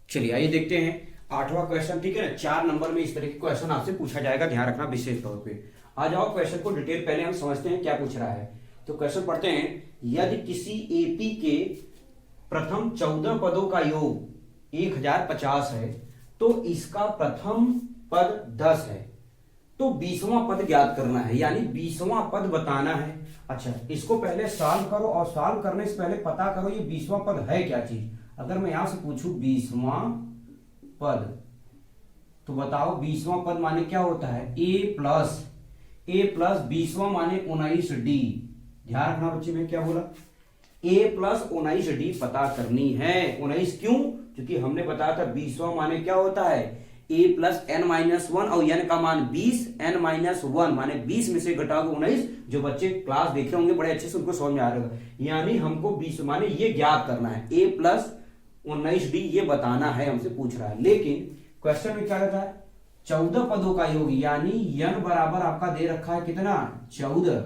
चलिए आइए देखते हैं। 8वां क्वेश्चन, ठीक है ना, 4 नंबर में इस तरह के क्वेश्चन आपसे पूछा जाएगा, ध्यान रखना विशेष तौर पे। आ जाओ क्वेश्चन को डिटेल पहले हम समझते हैं क्या पूछ रहा है। तो क्वेश्चन पढ़ते हैं, यदि किसी एपी के प्रथम 14 पदों का योग 1050 है तो इसका प्रथम पद 10 है, तो 20वां पद ज्ञात करना है, यानी 20वां पद बताना है। अच्छा, इसको पहले सॉल्व करो और सॉल्व करने से पहले पता करो ये 20वां पद है क्या चीज। अगर मैं यहां से पूछूं 20वां पद, तो बताओ 20वां पद माने क्या होता है, ए प्लस 20वां माने 19d। ध्यान रखना बच्चे, मैं क्या बोला, a प्लस 19d पता करनी है। 19 क्यों, क्योंकि हमने बताया था 20वां माने क्या होता है, a प्लस n-1 और n का मान 20, n-1 माने 20 में से घटाओगे 19। जो बच्चे क्लास देख रहे होंगे बड़े अच्छे से, उनको समझ में आ रहा होगा। यानी हमको 20 माने ये ज्ञात करना है, a प्लस 19d ये बताना है, हमसे पूछ रहा है। लेकिन क्वेश्चन में क्या रहता है, 14 पदों का योग, यानी n बराबर आपका दे रखा है कितना, 14,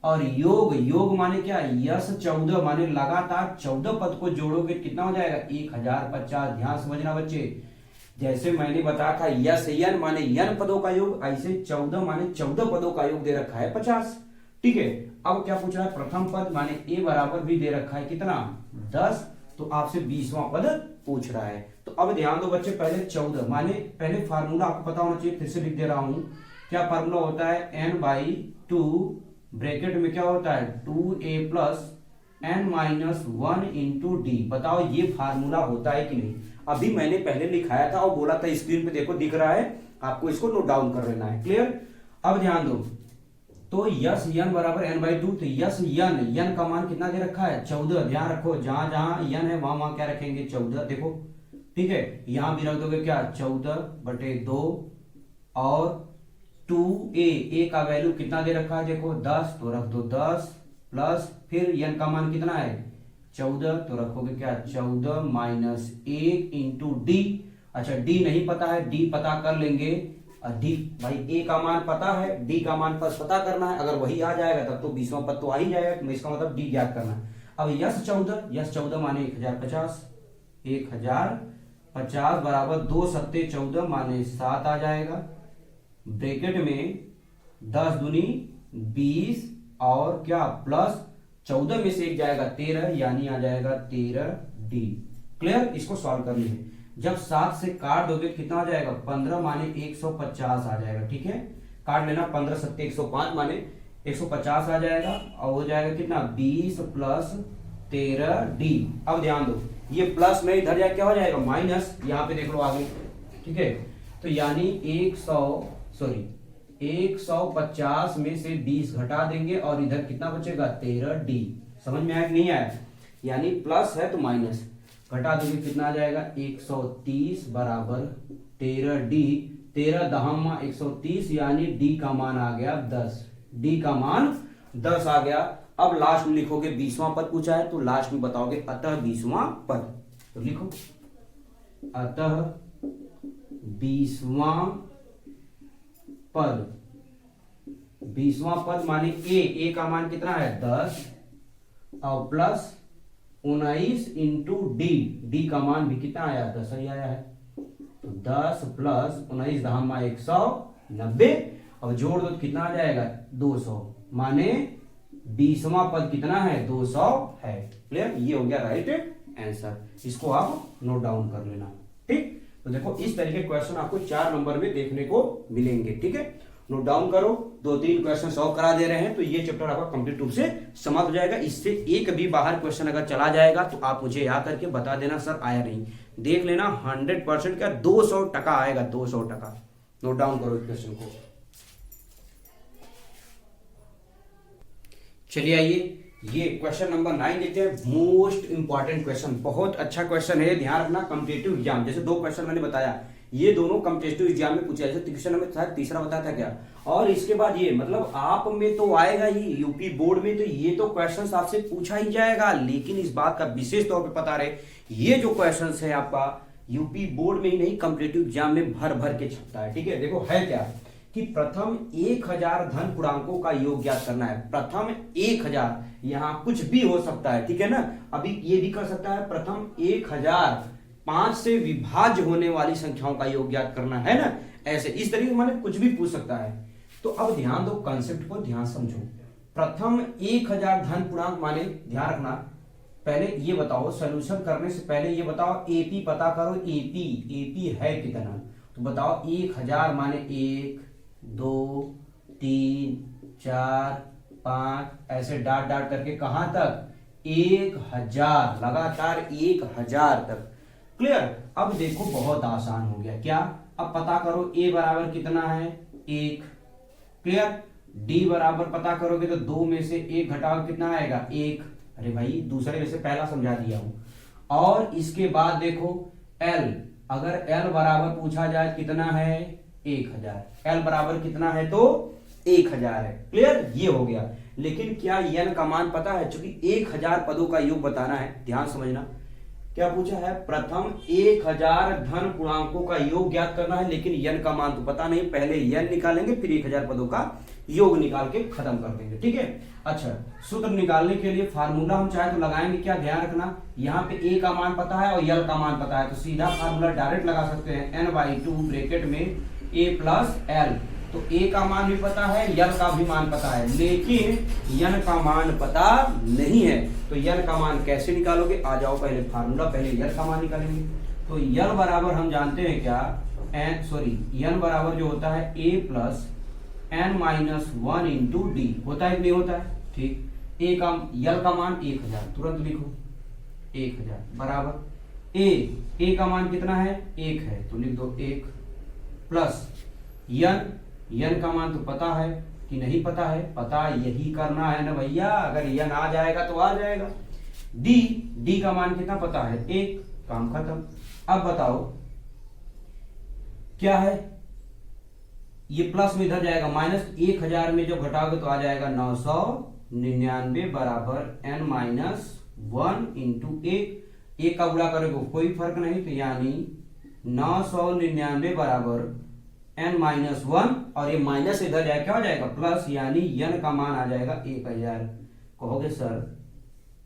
और योग माने क्या, यस 14 माने लगातार 14 पद को जोड़ोगे कितना हो जाएगा, 1050। ध्यान समझना बच्चे, जैसे मैंने बताया था यस n माने n पदों का योग, ऐसे 14 माने 14 पदों का योग दे रखा है 50। ठीक है, अब क्या पूछ रहा है, प्रथम पद माने a बराबर भी दे रखा है कितना, 10, तो आपसे 20वां पद पूछ रहा है। तो अब ध्यान दो बच्चे, पहले 14 माने, पहले फार्मूला आपको पता होना चाहिए, फिर से लिख दे रहा हूं। क्या फार्मूला होता है, n/2 ब्रैकेट में क्या होता है, 2a plus n-1 into D. बताओ ये फार्मूला होता है कि नहीं। अभी मैंने पहले लिखाया था और बोला था, स्क्रीन पे देखो दिख रहा है, आपको इसको नोट डाउन कर लेना है। क्लियर। अब ध्यान दो, तो यस n बराबर n/2, तो यस n का मान कितना दे रखा है, 14। ध्यान रखो, जहां जहां n है वहां वहां क्या रखेंगे, 14। देखो ठीक है, यहां भी रख दोगे क्या, 14/2, और 2a का वैल्यू कितना दे रखा है, देखो 10, तो रख दो 10, प्लस फिर n का मान कितना है, 14, तो रखोगे क्या, 14 माइनस 1 इंटू डी। अच्छा, डी नहीं पता है, डी पता कर लेंगे। डी भाई a का मान पता है, d का मान बस पता करना है। अगर वही आ जाएगा तब तो 20वां पद तो आ ही जाएगा, तो इसका मतलब d ज्ञात करना है। अब यस 14 माने 1050, 1050 बराबर 2 सत्ते 14 माने 7 आ जाएगा। ब्रैकेट में 10 दूनी 20 और क्या प्लस 14 में से एक जाएगा 13, यानी आ जाएगा 13d। क्लियर। इसको सॉल्व करनी है, जब 7 से काट दोगे कितना आ जाएगा, 15 माने 150 आ जाएगा। ठीक है, काट लेना, 15 सत्ते 105 माने 150 आ जाएगा, और हो जाएगा कितना, 20 प्लस 13d। अब ध्यान दो, ये प्लस में इधर जाए क्या हो जाएगा, माइनस। यहाँ पे देख लो आगे। ठीक है, तो यानी 150 में से 20 घटा देंगे और इधर कितना बचेगा, 13d। समझ में आया कि नहीं आया, यानी प्लस है तो माइनस, घटा दोगे कितना आ जाएगा, 130 बराबर 13d। 13 दहमा 130, यानी d का मान आ गया 10। d का मान 10 आ गया। अब लास्ट में लिखोगे 20वां पद पूछा है, तो लास्ट में बताओगे अतः 20वां पद। तो लिखो अतः 20वां पद। 20वां पद माने a का मान कितना है, 10, और प्लस 19 इंटू डी का मान भी कितना आया, 10 ही आया है। तो 10 प्लस 19 दहमा 190, अब जोड़ दो तो कितना आ जाएगा, 200, माने 20वां पद कितना है, 200 है। क्लियर, ये हो गया राइट आंसर। इसको आप नोट डाउन कर लेना। ठीक, तो देखो इस तरीके क्वेश्चन आपको 4 नंबर में देखने को मिलेंगे। ठीक है, नोट डाउन करो, 2-3 क्वेश्चन सॉल्व करा दे रहे हैं, तो ये चैप्टर आपका कंप्लीट रूप से समाप्त हो जाएगा। इससे एक भी बाहर क्वेश्चन अगर चला जाएगा तो आप मुझे याद करके बता देना, सर आया नहीं। देख लेना 100% क्या 200% आएगा, 200%। नोट डाउन करो इस क्वेश्चन को। चलिए आइए, ये क्वेश्चन नंबर 9 देखते हैं। मोस्ट इंपॉर्टेंट क्वेश्चन, बहुत अच्छा क्वेश्चन है, ध्यान रखना। कॉम्पिटिटिव एग्जाम, जैसे 2 क्वेश्चन मैंने बताया, ये दोनों कॉम्पिटिटिव एग्जाम में पूछा, जैसे क्वेश्चन में था तीसरा बताया था क्या, और इसके बाद ये मतलब आप में तो आएगा ही, यूपी बोर्ड में तो ये तो क्वेश्चन आपसे पूछा ही जाएगा। लेकिन इस बात का विशेष तौर पे पता रहे, ये जो क्वेश्चन है आपका यूपी बोर्ड में ही नहीं, कॉम्पिटिटिव एग्जाम में भर भर के छपता है। ठीक है, देखो है क्या कि प्रथम 1000 धन पूर्णांकों का योग ज्ञात करना है। प्रथम 1000, यहां कुछ भी हो सकता है। ठीक है ना, अभी ये भी कर सकता है, प्रथम 1000 5 से विभाज्य होने वाली संख्याओं का योग ज्ञात करना है ना, ऐसे इस तरीके माने कुछ भी पूछ सकता है। तो अब ध्यान दो, कंसेप्ट को ध्यान समझो। प्रथम 1000 धन पूर्णांक माने, ध्यान रखना, पहले ये बताओ, सोल्यूशन करने से पहले ये बताओ एपी पता करो। एपी है कितना, तो बताओ 1000 माने 1 2 3 4 5 ऐसे डाट डाट करके कहां तक, 1000, लगातार 1000 तक। क्लियर। अब देखो बहुत आसान हो गया क्या, अब पता करो ए बराबर कितना है, 1। क्लियर। डी बराबर पता करोगे तो 2 में से 1 घटाओ कितना आएगा, 1। अरे भाई दूसरे में से पहला समझा दिया हूं। और इसके बाद देखो एल, अगर एल बराबर पूछा जाए कितना है, 1000। एल बराबर कितना है तो 1000 है। क्लियर, ये हो गया। लेकिन क्या यन का मान पता है, चूंकि 1000 पदों का योग बताना है, ध्यान समझना। क्या पूछा है, प्रथम 1000 धन पूर्णांकों का योग ज्ञात करना है, लेकिन यन का मान तो पता नहीं, पहले यन निकालेंगे फिर 1000 पदों का योग निकाल के खत्म कर देंगे। ठीक है। अच्छा, सूत्र निकालने के लिए फार्मूला हम चाहे तो लगाएंगे, क्या ध्यान रखना, यहाँ पे ए का मान पता है और यल का मान पता है, तो सीधा फार्मूला डायरेक्ट लगा सकते हैं, n/2 ब्रैकेट में a प्लस एल। तो ए का मान भी पता है, यल का भी मान पता है, लेकिन यन का मान पता नहीं है। तो यल का मान कैसे निकालोगे, आ जाओ पहले फार्मूला, पहले यल का मान निकालेंगे। तो यल बराबर हम जानते हैं क्या, यन बराबर जो होता है a plus n-1 into D, होता है कि नहीं होता है। ठीक। ए का यल का मान 1000, तुरंत लिखो 1000 बराबर ए का मान कितना है, 1 है, तो लिख दो 1 प्लस यन का मान तो पता है कि नहीं पता है, पता यही करना है ना भैया, अगर यन आ जाएगा तो आ जाएगा। डी का मान कितना पता है, 1, काम खत्म। अब बताओ क्या है, ये प्लस में इधर जाएगा, माइनस 1000 में जब घटाओगे तो आ जाएगा 999 बराबर n-1 इंटू 1 का गुणा करोगे कोई फर्क नहीं, तो यानी 999 बराबर n-1, और ये माइनस इधर जाए क्या हो जाएगा, प्लस, यानी यन का मान आ जाएगा 1000। कहोगे सर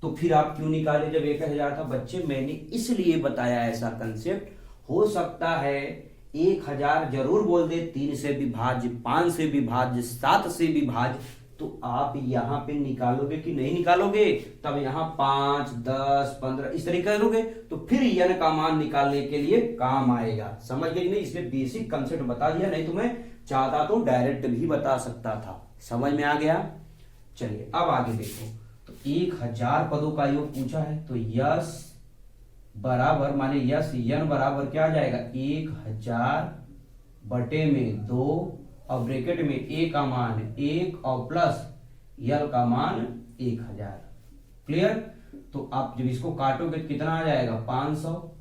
तो फिर आप क्यों निकाले जब 1000 था। बच्चे मैंने इसलिए बताया ऐसा कंसेप्ट, हो सकता है 1000 जरूर बोल दे, 3 से विभाज्य, 5 से विभाज्य, 7 से विभाज्य, तो आप यहां पे निकालोगे कि नहीं निकालोगे, तब यहां 5 10 15 इस तरीके करोगे, तो फिर यन का मान निकालने के लिए काम आएगा। समझ गए कि नहीं, इसलिए बेसिक कंसेप्ट बता दिया, नहीं तो मैं चाहता तो डायरेक्ट भी बता सकता था। समझ में आ गया। चलिए अब आगे देखो, तो 1000 पदों का योग पूछा है, तो यस बराबर माने यस यन बराबर क्या आ जाएगा, 1000 बटे में 2 और ब्रैकेट में ए का मान 1 और प्लस यल का मान 1000। क्लियर। तो आप जब इसको काटोगे तो कितना आ जाएगा, 500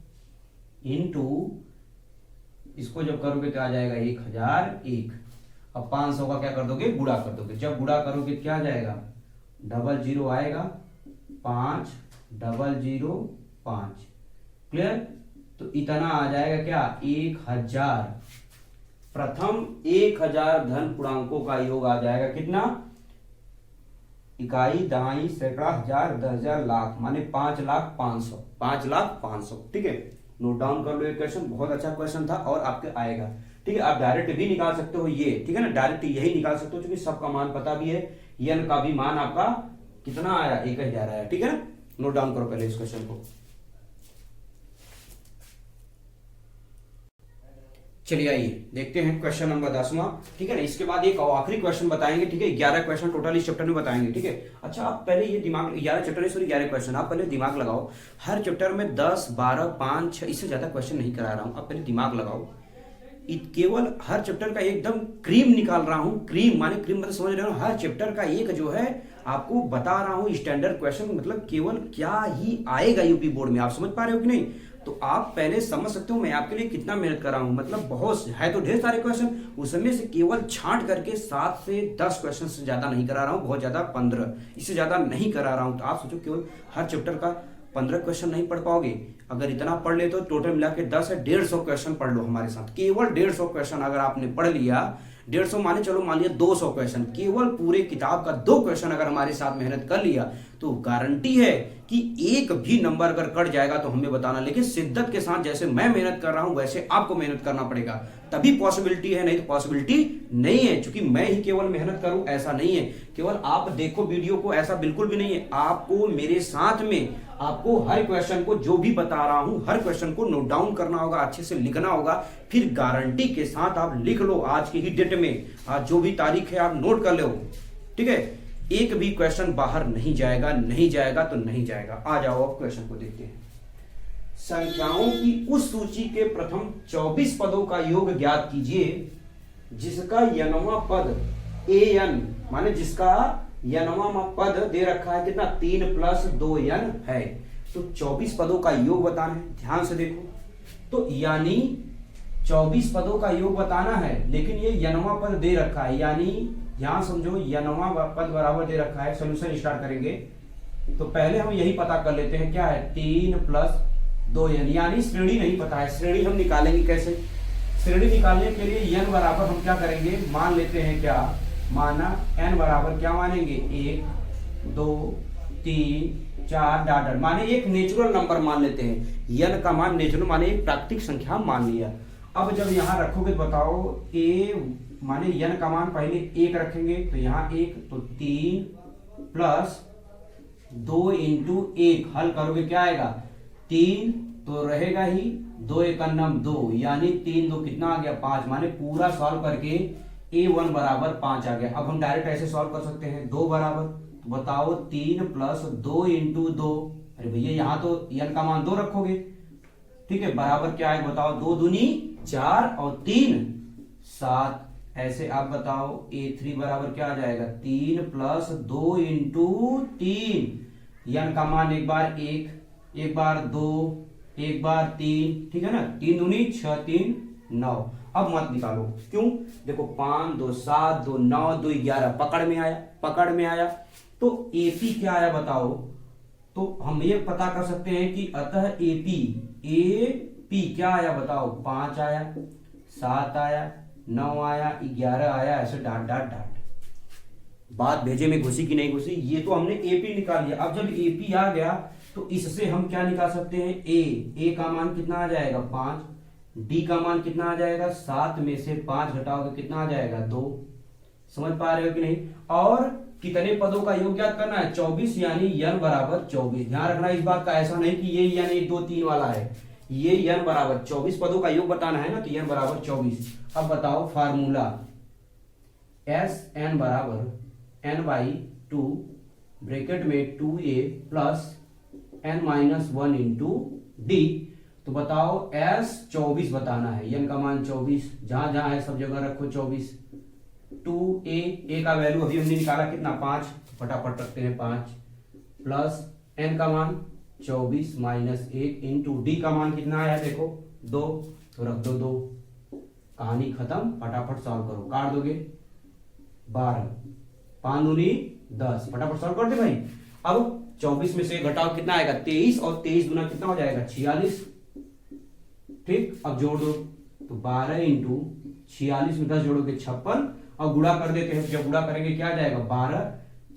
इंटू, इसको जब करोगे तो आ जाएगा 1001। अब 500 का क्या कर दोगे, गुणा कर दोगे, जब गुणा करोगे क्या आ जाएगा, 00 आएगा, 5005। क्लियर। तो इतना आ जाएगा क्या, 1000। प्रथम 1000 धन पूर्णांकों का योग आ जाएगा कितना, इकाई दहाई सैकड़ा हजार 10,000 लाख, माने 5,05,000, 5,05,000। ठीक है, नोट डाउन कर लो, ये क्वेश्चन बहुत अच्छा क्वेश्चन था और आपके आएगा। ठीक है, आप डायरेक्ट भी निकाल सकते हो ये, ठीक है ना, डायरेक्ट यही निकाल सकते हो क्योंकि सबका मान पता भी है, यन का भी मान आपका कितना आया, 1000 आया। ठीक है ना, नोट डाउन करो पहले इस क्वेश्चन को। चलिए आइए देखते हैं क्वेश्चन नंबर 10वां। ठीक है ना, इसके बाद एक आखिरी क्वेश्चन बताएंगे। ठीक है, 11 क्वेश्चन टोटल इस चैप्टर में बताएंगे। ठीक है, अच्छा आप पहले ये दिमाग, 11 क्वेश्चन, आप पहले दिमाग लगाओ। हर चैप्टर में 10 12 5 6 इससे ज्यादा क्वेश्चन नहीं करा रहा हूं, आप पहले दिमाग लगाओ। केवल हर चैप्टर का एकदम क्रीम निकाल रहा हूं, क्रीम माने क्रीम मतलब समझ रहे हो, हर चैप्टर का एक जो है आपको बता रहा हूं स्टैंडर्ड क्वेश्चन, मतलब केवल क्या ही आएगा यूपी बोर्ड में। आप समझ पा रहे हो कि नहीं, तो आप पहले समझ सकते हो मैं आपके लिए कितना मेहनत कर रहा हूं। मतलब बहुत है तो ढेर सारे क्वेश्चन, उसमें से केवल छांट करके 7 से 10 क्वेश्चन से ज्यादा नहीं करा रहा हूं, बहुत ज्यादा 15, इससे ज्यादा नहीं करा रहा हूं। तो आप सोचो केवल हर चैप्टर का 15 क्वेश्चन नहीं पढ़ पाओगे, अगर इतना पढ़ ले तो टोटल मिला के 10 है 150 क्वेश्चन पढ़ लो हमारे साथ। केवल 150 क्वेश्चन अगर आपने पढ़ लिया, 150 माने चलो मान लिया 200 क्वेश्चन, केवल पूरे किताब का 2 क्वेश्चन अगर हमारे साथ मेहनत कर लिया तो गारंटी है कि एक भी नंबर अगर कट जाएगा तो हमें बताना, लेकिन शिद्दत के साथ जैसे मैं मेहनत कर रहा हूं वैसे आपको मेहनत करना पड़ेगा, तभी पॉसिबिलिटी है, नहीं तो पॉसिबिलिटी नहीं है। क्योंकि मैं ही केवल मेहनत करूं ऐसा नहीं है, केवल आप देखो वीडियो को, ऐसा बिल्कुल भी नहीं है। आपको मेरे साथ में आपको हर क्वेश्चन को जो भी बता रहा हूं हर क्वेश्चन को नोट डाउन करना होगा, अच्छे से लिखना होगा, फिर गारंटी के साथ आप लिख लो। आज की ही डेट में, आज जो भी तारीख है आप नोट कर लो, ठीक है। एक भी क्वेश्चन बाहर नहीं जाएगा, नहीं जाएगा तो नहीं जाएगा। आ जाओ अब क्वेश्चन को देखते हैं। संख्याओं की उस सूची के प्रथम 24 पदों का योग ज्ञात कीजिए जिसका यनवा पद an, माने जिसका यनवा पद दे रखा है कितना, 3 + 2n है। तो 24 पदों का योग बताना है, ध्यान से देखो। तो यानी 24 पदों का योग बताना है, लेकिन ये यनवा पद दे रखा है, यानी यहां समझो यनवा पद बराबर दे रखा है। सोल्यूशन स्टार्ट करेंगे तो पहले हम यही पता कर लेते हैं, क्या है 3 + 2n, यानी श्रेणी नहीं पता है। श्रेणी हम निकालेंगे कैसे? श्रेणी निकालने के लिए n बराबर हम क्या करेंगे, मान लेते हैं, क्या माना n बराबर क्या मानेंगे, 1 2 3 4 डॉट, माने एक नेचुरल नंबर मान लेते हैं। n का मान नेचुरल माने एक प्राकृतिक संख्या मान लिया। अब जब यहां रखोगे तो बताओ a माने n का मान पहले 1 रखेंगे तो यहाँ 1, तो 3 + 2 × 1 हल करोगे क्या आएगा, 3 तो रहेगा ही, 2 × 1 2, यानी 3 2 कितना आ गया, 5, माने पूरा सॉल्व करके a1 बराबर 5 आ गया। अब हम डायरेक्ट ऐसे सॉल्व कर सकते हैं, 2 बराबर, तो बताओ 3 + 2 × 2, अरे भैया यहाँ तो n का मान 2 रखोगे, ठीक है, बराबर क्या है बताओ, 2 दूनी 4 और 3 7। ऐसे आप बताओ a3 बराबर क्या आ जाएगा, 3 + 2 × 3, n का मान एक बार 1, एक बार 2, एक बार 3, ठीक है ना, 3 दूनी 6 3 9। अब मत निकालो, क्यों, देखो 5 2 7 2 9 2 11 पकड़ में आया, पकड़ में आया। तो AP क्या आया बताओ, तो हम ये पता कर सकते हैं कि अतः AP क्या आया बताओ, 5 आया, 7 आया, 9 आया, 11 आया, ऐसे डाट डाट डाट। बात भेजे में घुसी कि नहीं घुसी, ये तो हमने AP निकाल लिया। अब जब AP आ गया तो इससे हम क्या निकाल सकते हैं, A का मान कितना आ जाएगा 5, D का मान कितना आ जाएगा, 7 में से 5 घटाओगे कितना आ जाएगा 2। समझ पा रहे हो कि नहीं? और कितने पदों का योग ज्ञात करना है, 24, यानी n बराबर 24। ध्यान रखना इस बात का, ऐसा नहीं कि ये यानी 1 2 3 वाला है, ये n बराबर 24 पदों का योग बताना है ना, तो n बराबर 24। अब बताओ फार्मूला, Sn बराबर n/2 ब्रैकेट में 2a + n - 1 × d। तो बताओ S 24 बताना है, n का मान 24, जहां जहां है सब जगह रखो 24। 2a का वैल्यू अभी हमने निकाला कितना 5, फटाफट रखते हैं 5, प्लस n का मान 24 - 1 × d का मान कितना आया देखो 2, तो रख दो 2, कहानी खत्म। फटाफट सॉल्व करो, काट दोगे 12, 5 दूनी 10, फटाफट सॉल्व कर दे भाई। अब 24 में से घटाओ कितना आएगा 23, और 23 दूना कितना हो जाएगा 46, ठीक। अब जोड़ दो, तो 12 × 46 में 10 जोड़ोगे 56, और गुणा कर देते हैं, जब गुणा करेंगे क्या आ जाएगा 12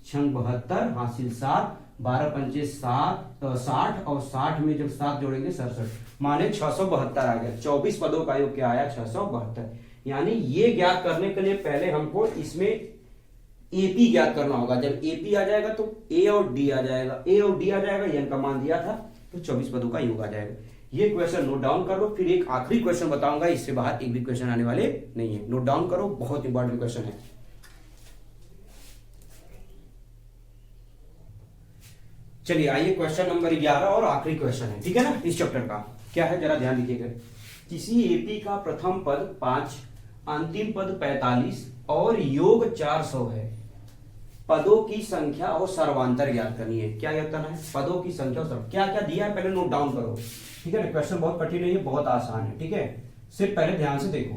6 72 हासिल 7, 12 पंचे 60, और 60 में जब 7 जोड़ेंगे 67, माने 672 आ गया। 24 पदों का योग क्या आया 672। यानी ये ज्ञात करने के लिए पहले हमको इसमें AP ज्ञात करना होगा। जब AP आ जाएगा तो A और D आ जाएगा, A और D आ जाएगा, n का मान दिया था, तो 24 पदों का योग आ जाएगा। ये क्वेश्चन नोट डाउन कर लो, फिर एक आखिरी क्वेश्चन बताऊंगा, इससे बाहर एक भी क्वेश्चन आने वाले नहीं है। नोट डाउन करो, बहुत इंपॉर्टेंट क्वेश्चन है। चलिए आइए क्वेश्चन नंबर 11 और आखिरी क्वेश्चन है, ठीक है ना, इस चैप्टर का। क्या है जरा ध्यान दीजिएगा। किसी AP का प्रथम पद 5, अंतिम पद 45 और योग 400 है। पदों की संख्या और सर्वांतर ज्ञात करनी है। क्या ज्ञात करना है, पदों की संख्या और क्या क्या दिया है पहले नोट डाउन करो, ठीक है ना। क्वेश्चन बहुत कठिन नहीं है, बहुत आसान है, ठीक है। सिर्फ पहले ध्यान से देखो,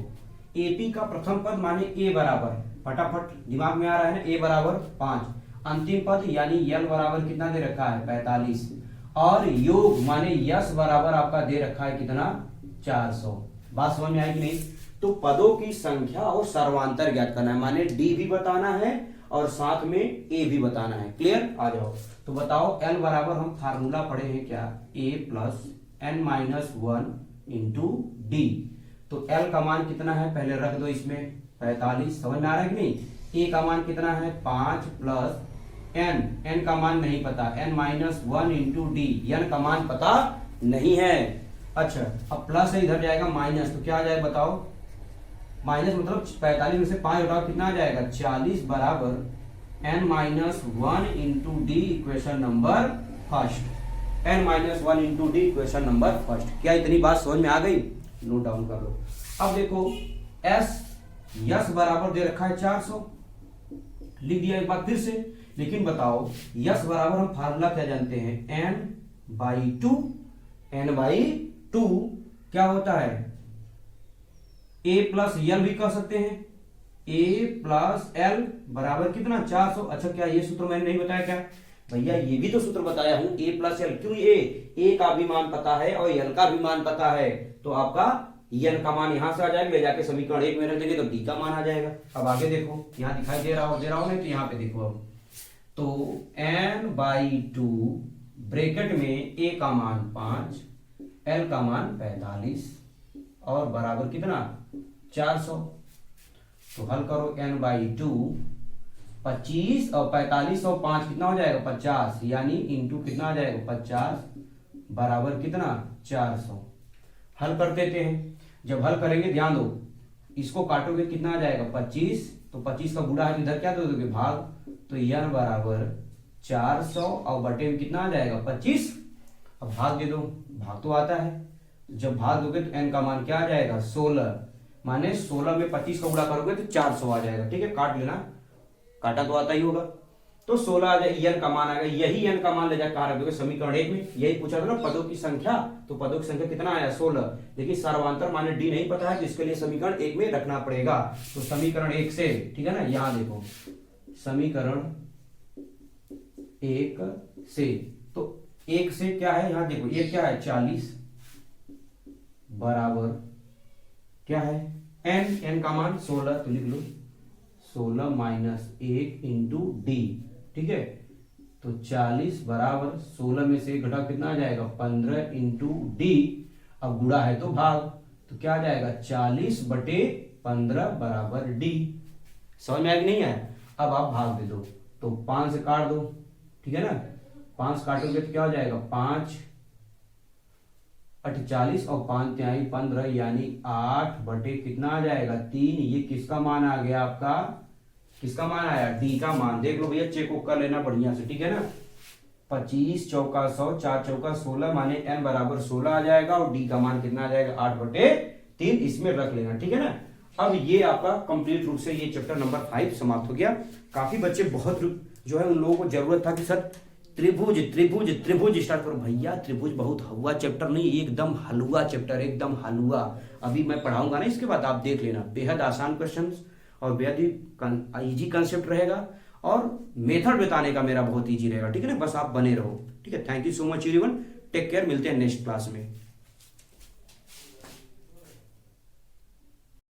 AP का प्रथम पद माने A बराबर, फटाफट दिमाग में आ रहा है ना, A बराबर 5, अंतिम पद यानी L बराबर कितना दे रखा है 45, और योग माने यश बराबर आपका दे रखा है कितना 400। बात समझ में आई कि नहीं? तो पदों की संख्या और सर्वांतर ज्ञात करना है, माने D भी बताना है और साथ में ए भी बताना है। क्लियर? आ जाओ। तो बताओ एल बराबर हम फार्मूला पढ़े हैं क्या, A plus N minus one into D. तो एल का मान कितना है पहले रख दो इसमें 45, समझ में आ रहा है कि नहीं। ए का मान कितना है 5 प्लस एन का मान नहीं पता, N minus one into D, N का मान पता नहीं है। अच्छा अब प्लस है इधर जाएगा माइनस, तो क्या आ जाएगा बताओ, माइनस मतलब 45 में से 5 हटाओ कितना आ जाएगा 40 बराबर N minus one into D equation number first, N minus one into D equation number first. क्या इतनी बात समझ में आ गई? नोट डाउन कर लो। अब देखो यस बराबर दे रखा है 400, लिख दिया एक बार फिर से। लेकिन बताओ यस बराबर हम फार्मूला क्या जानते हैं, n बाई टू क्या होता है, a प्लस एल भी कह सकते हैं, a प्लस एल बराबर कितना 400। अच्छा क्या ये सूत्र मैंने नहीं बताया क्या भैया, ये भी तो सूत्र बताया हूं, a प्लस एल। क्यों? a का भी मान पता है और l का भी मान पता है, तो आपका n का मान यहां से आ जाएगा, ले जाके समीकरण 1 में रख देंगे तो d का मान आ जाएगा। अब आगे देखो, यहां दिखाई दे रहा हो नहीं तो यहां पे देखो। अब तो n बाई टू ब्रैकेट में a का मान 5, l का मान 45 और बराबर कितना 400। तो हल करो n बाई टू 25 और 45 और 5 कितना हो जाएगा 50, यानी इंटू कितना आ जाएगा 50 बराबर कितना 400। हल कर देते हैं। जब हल करेंगे ध्यान दो, इसको काटोगे कितना आ जाएगा 25, तो 25 का गुणा है इधर क्या दे दोगे भाग, तो n बराबर 400 और बटे में कितना आ जाएगा 25। अब भाग दे दो, भाग तो आता है, जब भाग दोगे तो n का मान क्या आ जाएगा 16, माने 16 में 25 का गुणा करोगे तो 400 आ जाएगा। ठीक है, काट लेना, काटा तो आता ही होगा। तो 16 आ जाएगा, n का मान आएगा, यही n का मान ले जाकर कहां रख दोगे समीकरण 1 में। यही पूछा था ना पदों की संख्या, तो पदों की संख्या कितना आया 16, लेकिन सर्वांतर माने d नहीं पता है, जिसके लिए समीकरण 1 में रखना पड़ेगा। तो समीकरण 1 से, ठीक है ना, यहां देखो समीकरण 1 से, तो 1 से क्या है यहां देखो, ये क्या है 40 बराबर क्या है n का मान 16, तो लिख लो 16 माइनस 1 इंटू डी। ठीक है, तो 40 बराबर 16 में से घटा कितना आ जाएगा 15 इंटू डी। अब गुणा है तो भाग, तो क्या आ जाएगा 40 बटे 15 बराबर डी। समझ में आया नहीं है? अब आप भाग दे दो, तो 5 से काट दो, ठीक है ना, 5 काटोगे तो क्या हो जाएगा 5 48 और 5 तिहाई 15, यानी 8 बटे कितना आ जाएगा 3। ये किसका मान आ गया आपका, किसका मान आया डी का मान। देख लो भैया, चेक कर लेना बढ़िया से, ठीक है ना। 25 चौका 100, 4 चौका 16, माने n बराबर 16 आ जाएगा और डी का मान कितना आ जाएगा 8 बटे 3, इसमें रख लेना, ठीक है ना। अब ये आपका कंप्लीट रूप से ये चैप्टर नंबर 5 समाप्त हो गया। काफी बच्चे बहुत जो है उन लोगों को जरूरत था कि सर त्रिभुज त्रिभुज त्रिभुज स्टार्ट करो। भैया त्रिभुज बहुत हुआ चैप्टर नहीं, एकदम हलवा चैप्टर, एकदम हलवा। अभी मैं पढ़ाऊंगा ना, इसके बाद आप देख लेना, बेहद आसान क्वेश्चंस और बेहद ही इजी कंसेप्ट रहेगा और मेथड बताने का मेरा बहुत इजी रहेगा, ठीक है ना। बस आप बने रहो, ठीक है। Thank you so much everyone, take care, मिलते हैं नेक्स्ट क्लास में।